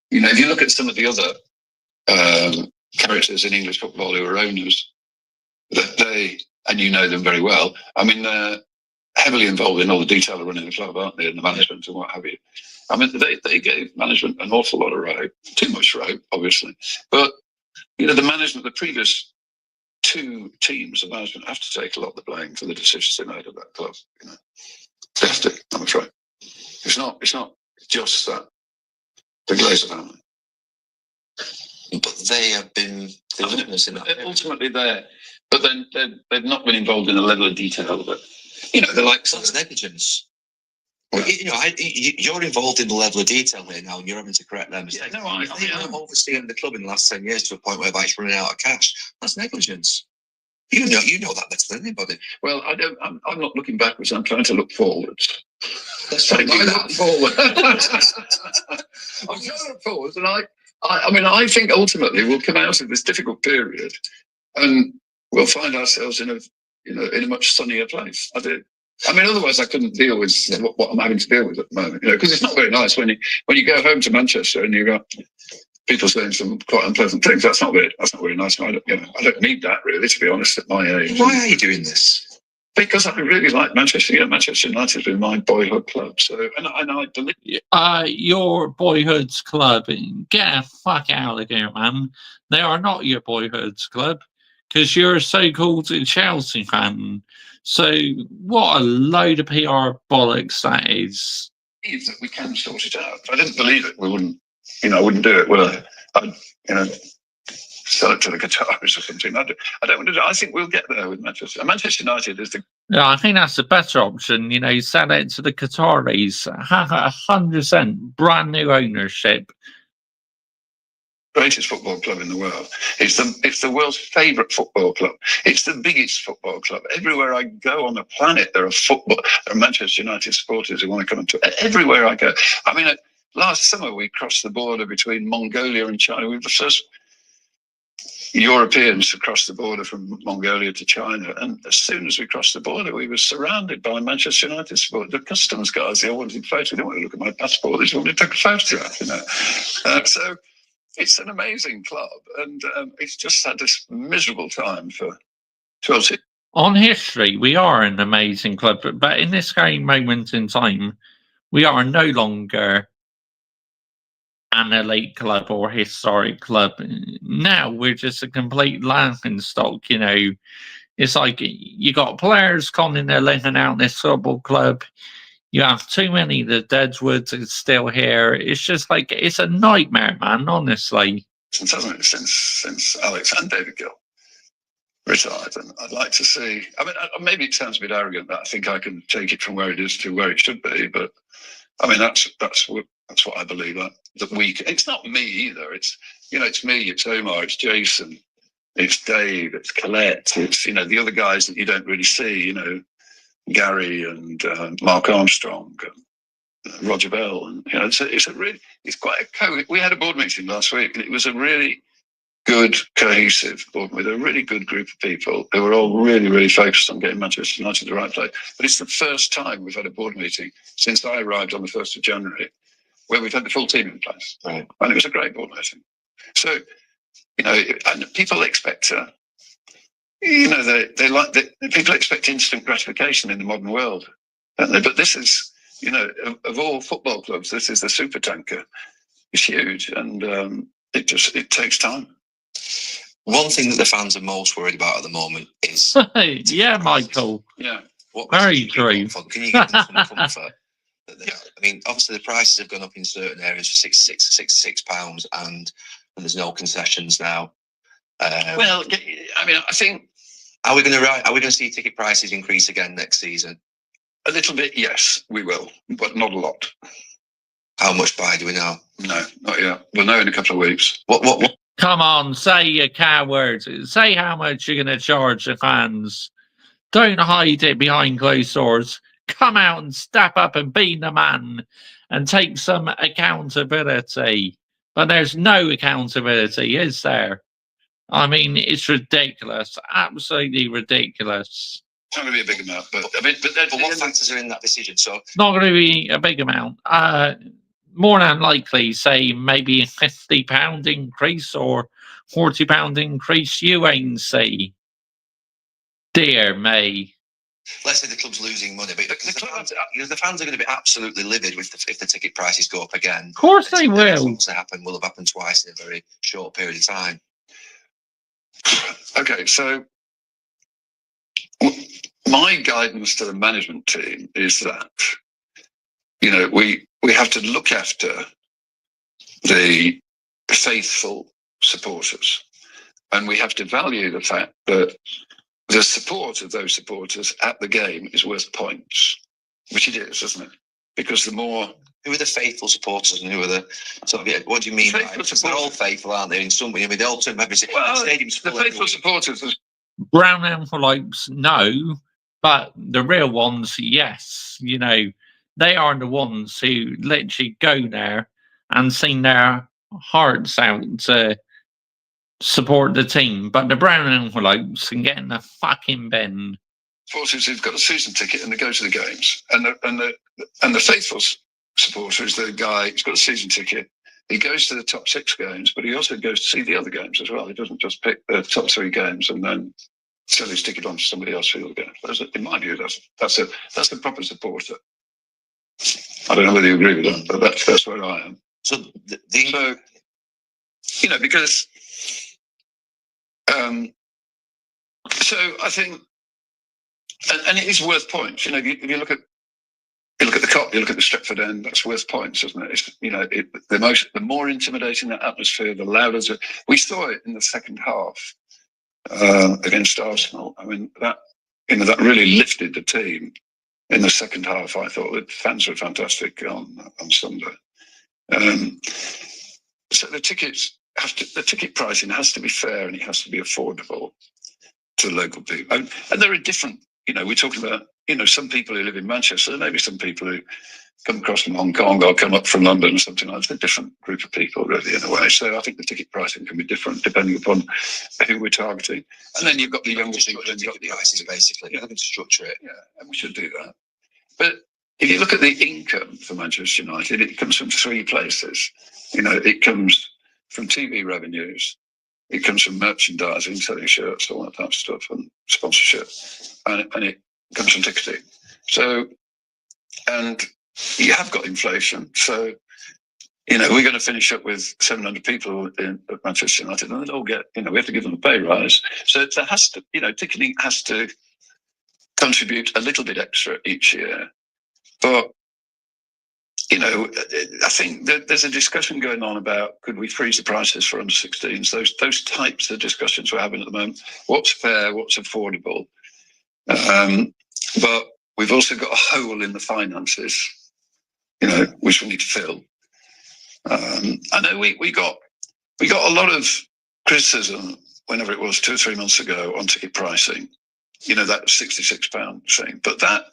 If you look at some of the other characters in English football who are owners, and you know them very well. I mean, they're heavily involved in all the detail of running the club, aren't they, and the management and what have you. I mean, they gave management an awful lot of rope, too much rope, obviously. But the management, the previous 2 teams of management have to take a lot of the blame for the decisions they made at that club. They have to, I'm afraid. It's not just that the Glazer family. But they have been the owners in that. Ultimately, but then they've not been involved in a level of detail that they're like. That's negligence. Well, you're involved in the level of detail here now, and you're having to correct them. Yeah, no, I'm overseeing the club in the last 10 years to a point where it's running out of cash. That's negligence. You know that better than anybody. Well, I don't. I'm not looking backwards. I'm trying to look forwards. Let's try to do look forward. I'm trying to look forwards, and I think ultimately we'll come out of this difficult period, and we'll find ourselves in a much sunnier place. I do. I mean, otherwise I couldn't deal with what I'm having to deal with at the moment. Because it's not very nice when you go home to Manchester and you got people saying some quite unpleasant things. That's not very nice. I don't need that really, to be honest, at my age. Why are you doing this? Because I really like Manchester. Manchester United has been my boyhood club. So, and I believe your boyhood's club. Get the fuck out of here, man. They are not your boyhood's club because you're a so-called Chelsea fan. So what a load of PR bollocks that is. That we can sort it out. If I didn't believe it, we wouldn't. I wouldn't do it. Well, I'd sell it to the Qataris or something. I don't want to do it. I think we'll get there with Manchester. Manchester United is the. Yeah, I think that's the better option. Sell it to the Qataris. 100% brand new ownership. Greatest football club in the world. It's the world's favourite football club. It's the biggest football club. Everywhere I go on the planet, there are Manchester United supporters who want to come to everywhere I go. I mean, last summer we crossed the border between Mongolia and China. We were the first Europeans to cross the border from Mongolia to China, and as soon as we crossed the border, we were surrounded by Manchester United supporters. The customs guys, they all wanted photos. They didn't want to look at my passport. They just wanted to take a photograph. So. It's an amazing club, and it's just had this miserable time for 12 years. On history, we are an amazing club, but in this current moment in time, we are no longer an elite club or historic club. Now we're just a complete laughing stock. It's like you got players conning their living out in this football club. You have too many. The Deadwoods is still here. It's just like, it's a nightmare, man, honestly. Since Alex and David Gill retired, and I'd like to see, maybe it sounds a bit arrogant that I think I can take it from where it is to where it should be, but that's what I believe. It's not me either. It's me, it's Omar, it's Jason, it's Dave, it's Colette, it's the other guys that you don't really see, Gary and Mark Armstrong, and Roger Bell, and it's quite we had a board meeting last week, and it was a really good, cohesive board with a really good group of people who were all really, really focused on getting Manchester United the right place. But it's the first time we've had a board meeting since I arrived on the 1st of January where we've had the full team in place, right. And it was a great board meeting. So and people expect people expect instant gratification in the modern world, don't they? But this is, of all football clubs, this is the super tanker. It's huge, and it takes time. One thing that the fans are most worried about at the moment is yeah, Michael. Yeah, very true. Can you give them some comfort? Obviously the prices have gone up in certain areas for £66, and there's no concessions now. I think. Are we going to see ticket prices increase again next season? A little bit, yes, we will, but not a lot. How much by do we know? No, not yet. We'll know in a couple of weeks. What? Come on, say your cowards. Say how much you're going to charge the fans. Don't hide it behind closed doors. Come out and step up and be the man and take some accountability. But there's no accountability, is there? I mean, it's ridiculous. Absolutely ridiculous. It's not going to be a big amount, but what factors are in that decision? So It's not going to be a big amount. More than likely, say maybe a £50 increase or £40 increase. You ain't see. Dear me. let's say the club's losing money, but the fans are going to be absolutely livid if the ticket prices go up again. Of course they will. What's happen will have happened twice in a very short period of time. Okay, so my guidance to the management team is that, you know, we have to look after the faithful supporters, and we have to value the fact that the support of those supporters at the game is worth points, which it is, isn't it? Because the more... Who are the faithful supporters and who are the sort of, what do you mean? They're all faithful, aren't they? In some way, I mean, they all turn members. Well, the stadium's full. The faithful supporters. Brown envelopes, no, but the real ones, yes. You know, they are the ones who literally go there and sing their hearts out to support the team. But the brown envelopes can get in the fucking bin. Supporters who've got a season ticket and they go to the games, and the faithful supporter is the guy who's got a season ticket. He goes to the top 6 games, but he also goes to see the other games as well. He doesn't just pick the top 3 games and then sell his ticket on to somebody else for the other games. In my view, that's the proper supporter. I don't know whether you agree with that, but that's where I am. So, you know, because so I think, and it is worth points. You know, if you look at the Kop, you look at the Stretford end, that's worth points, isn't it? It's, you know, the more intimidating that atmosphere, the louder. We saw it in the second half against Arsenal. I mean, that really lifted the team in the second half. I thought the fans were fantastic on Sunday. So the ticket pricing has to be fair and it has to be affordable to local people. And there are different, you know, we're talking about, you know, some people who live in Manchester, maybe some people who come across from Hong Kong or come up from London or something like that. It's a different group of people, really, in a way. So I think the ticket pricing can be different depending upon who we're targeting. And then you've got the younger people. Ticket prices, basically. You're having to structure it. Yeah, and we should do that. But if you look at the income for Manchester United, it comes from 3 places. You know, it comes from TV revenues, it comes from merchandising, selling shirts, all that type of stuff, and sponsorship, and it comes from ticketing. So, and you have got inflation. So, you know, we're going to finish up with 700 people at Manchester United, and they'll all get, you know, we have to give them a pay rise. So there has to, you know, ticketing has to contribute a little bit extra each year. But, you know, I think that there's a discussion going on about could we freeze the prices for under 16s? Those types of discussions we're having at the moment. What's fair? What's affordable? But we've also got a hole in the finances, you know, which we need to fill. I know we got a lot of criticism whenever it was 2 or 3 months ago on ticket pricing. You know, that £66 thing, but that.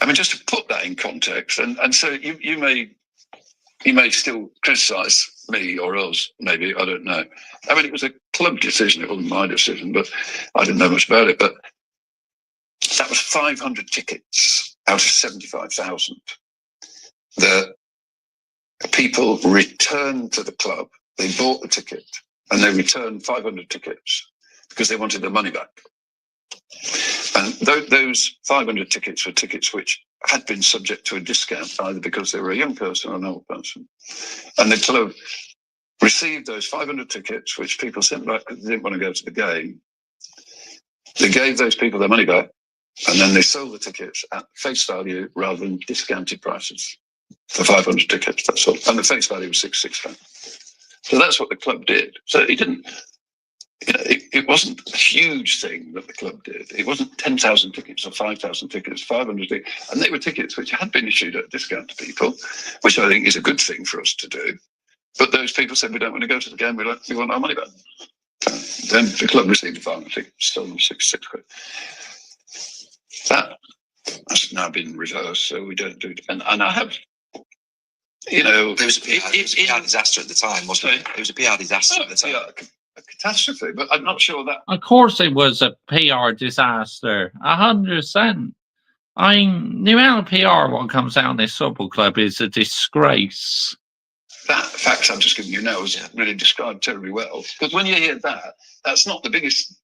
I mean, just to put that in context, and so you may still criticise me or us, maybe, I don't know. I mean, it was a club decision, it wasn't my decision, but I didn't know much about it. But that was 500 tickets out of 75,000 that people returned to the club. They bought the ticket and they returned 500 tickets because they wanted their money back. And those 500 tickets were tickets which had been subject to a discount, either because they were a young person or an old person. And the club received those 500 tickets, which people sent back because they didn't want to go to the game. They gave those people their money back, and then they sold the tickets at face value rather than discounted prices for 500 tickets, that's all. And the face value was £66. So that's what the club did. So it didn't... You know, it wasn't a huge thing that the club did. It wasn't 10,000 tickets or 5,000 tickets, 500 tickets. And they were tickets which had been issued at a discount to people, which I think is a good thing for us to do. But those people said, we don't want to go to the game, we want our money back. Then the club received a fine, I think, still £6 quid. That has now been reversed, so we don't do it. And I have, there was a PR disaster at the time, wasn't it? It was a PR disaster at the time. A catastrophe, but I'm not sure that. Of course, it was a PR disaster. 100%. I mean, the amount of PR what comes out in this football club is a disgrace. That fact I'm just giving you now is really described terribly well. Because when you hear that, that's not the biggest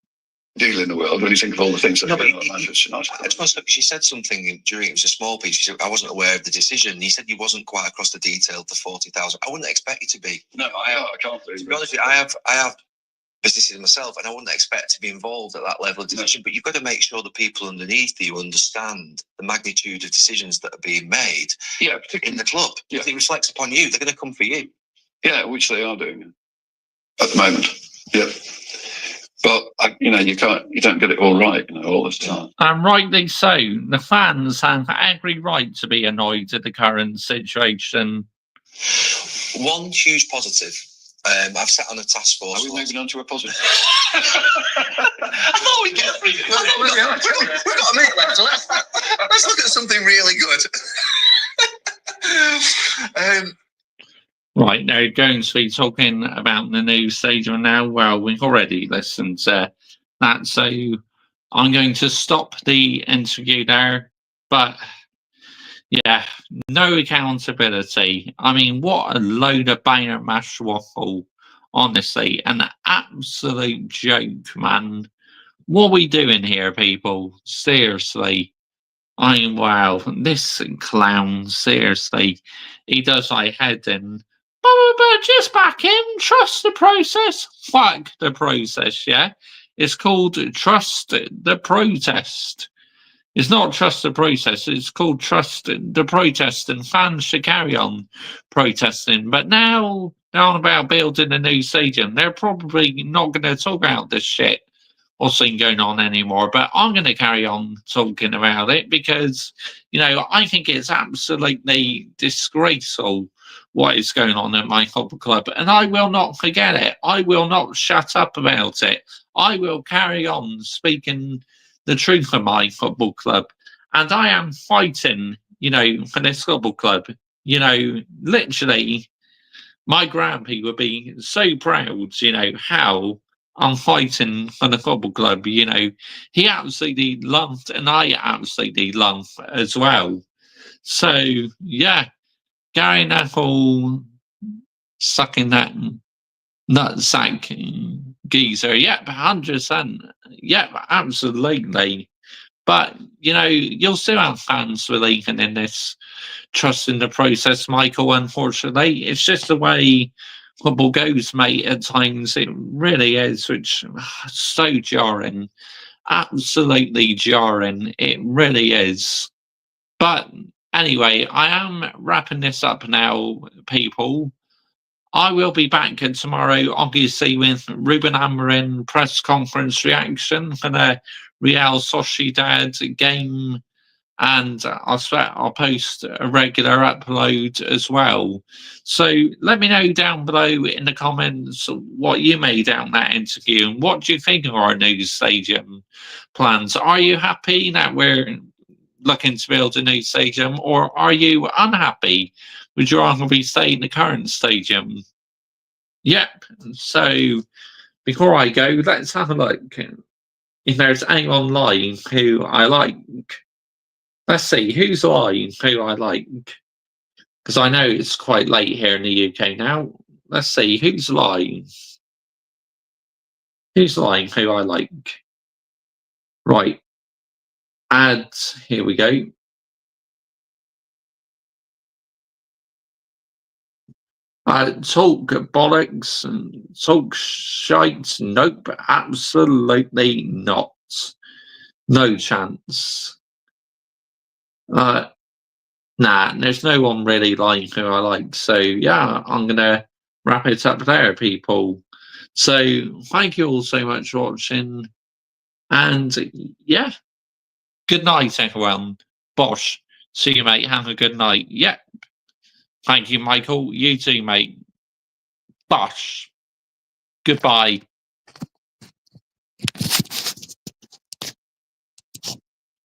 deal in the world when you think of all the things that are going on at Manchester United. I suppose she said something during, it was a small piece. She said, I wasn't aware of the decision. He said he wasn't quite across the detail to 40,000. I wouldn't expect you to be. No, I can't be. To be honest with you, I have businesses myself, and I wouldn't expect to be involved at that level of decision. No. But you've got to make sure the people underneath you understand the magnitude of decisions that are being made in the club. If it reflects upon you, they're going to come for you. Yeah, which they are doing at the moment. Yeah. But you don't get it all right, all the time. And rightly so. The fans have every right to be annoyed at the current situation. One huge positive. I've sat on a task force. Are we moving on to a positive? I thought we'd get through it. We've got a minute left, so let's look at something really good. Right, now going to be talking about the new stadium now. Well, we've already listened to that, so I'm going to stop the interview there. But yeah, no accountability. I mean, what a load of banger mash waffle. Honestly, an absolute joke, man. What are we doing here, people? Seriously. I mean, wow, this clown, seriously. He does like heading. But just back in, trust the process. Fuck the process, yeah? It's called trust the protest. It's not trust the process, it's called trust the protest, and fans should carry on protesting. But now they're on about building a new stadium. They're probably not going to talk about this shit or thing going on anymore, but I'm going to carry on talking about it because, I think it's absolutely disgraceful what is going on at my football club, and I will not forget it. I will not shut up about it. I will carry on speaking the truth of my football club, and I am fighting, for this football club. Literally, my grandpa would be so proud, how I'm fighting for the football club. He absolutely loved, and I absolutely love as well. So, yeah. Gary Neville sucking that nutsack geezer. Yep, 100%. Yep, absolutely. But, you'll still have fans believing in this, trusting the process, Michael, unfortunately. It's just the way football goes, mate, at times. It really is, which is so jarring. Absolutely jarring. It really is. But anyway, I am wrapping this up now, people. I will be back tomorrow, obviously, with Ruben Amorim press conference reaction for the Real Sociedad game. And I'll post a regular upload as well. So let me know down below in the comments what you made out that interview. And what do you think of our new stadium plans? Are you happy that we're looking to build a new stadium, or are you unhappy? Would you rather we stay in the current stadium? Yep. So before I go, let's have a look if there's anyone lying who I like. Let's see who's lying who I like, because I know it's quite late here in the UK now. Let's see who's lying. Who's lying who I like? Right. Ads, here we go. Talk bollocks and talk shite. Nope, absolutely not. No chance. Nah, there's no one really lying who I like. So yeah, I'm gonna wrap it up there, people. So thank you all so much for watching. And yeah, good night, everyone. Bosh. See you, mate. Have a good night. Yep. Thank you, Michael. You too, mate. Bosh. Goodbye.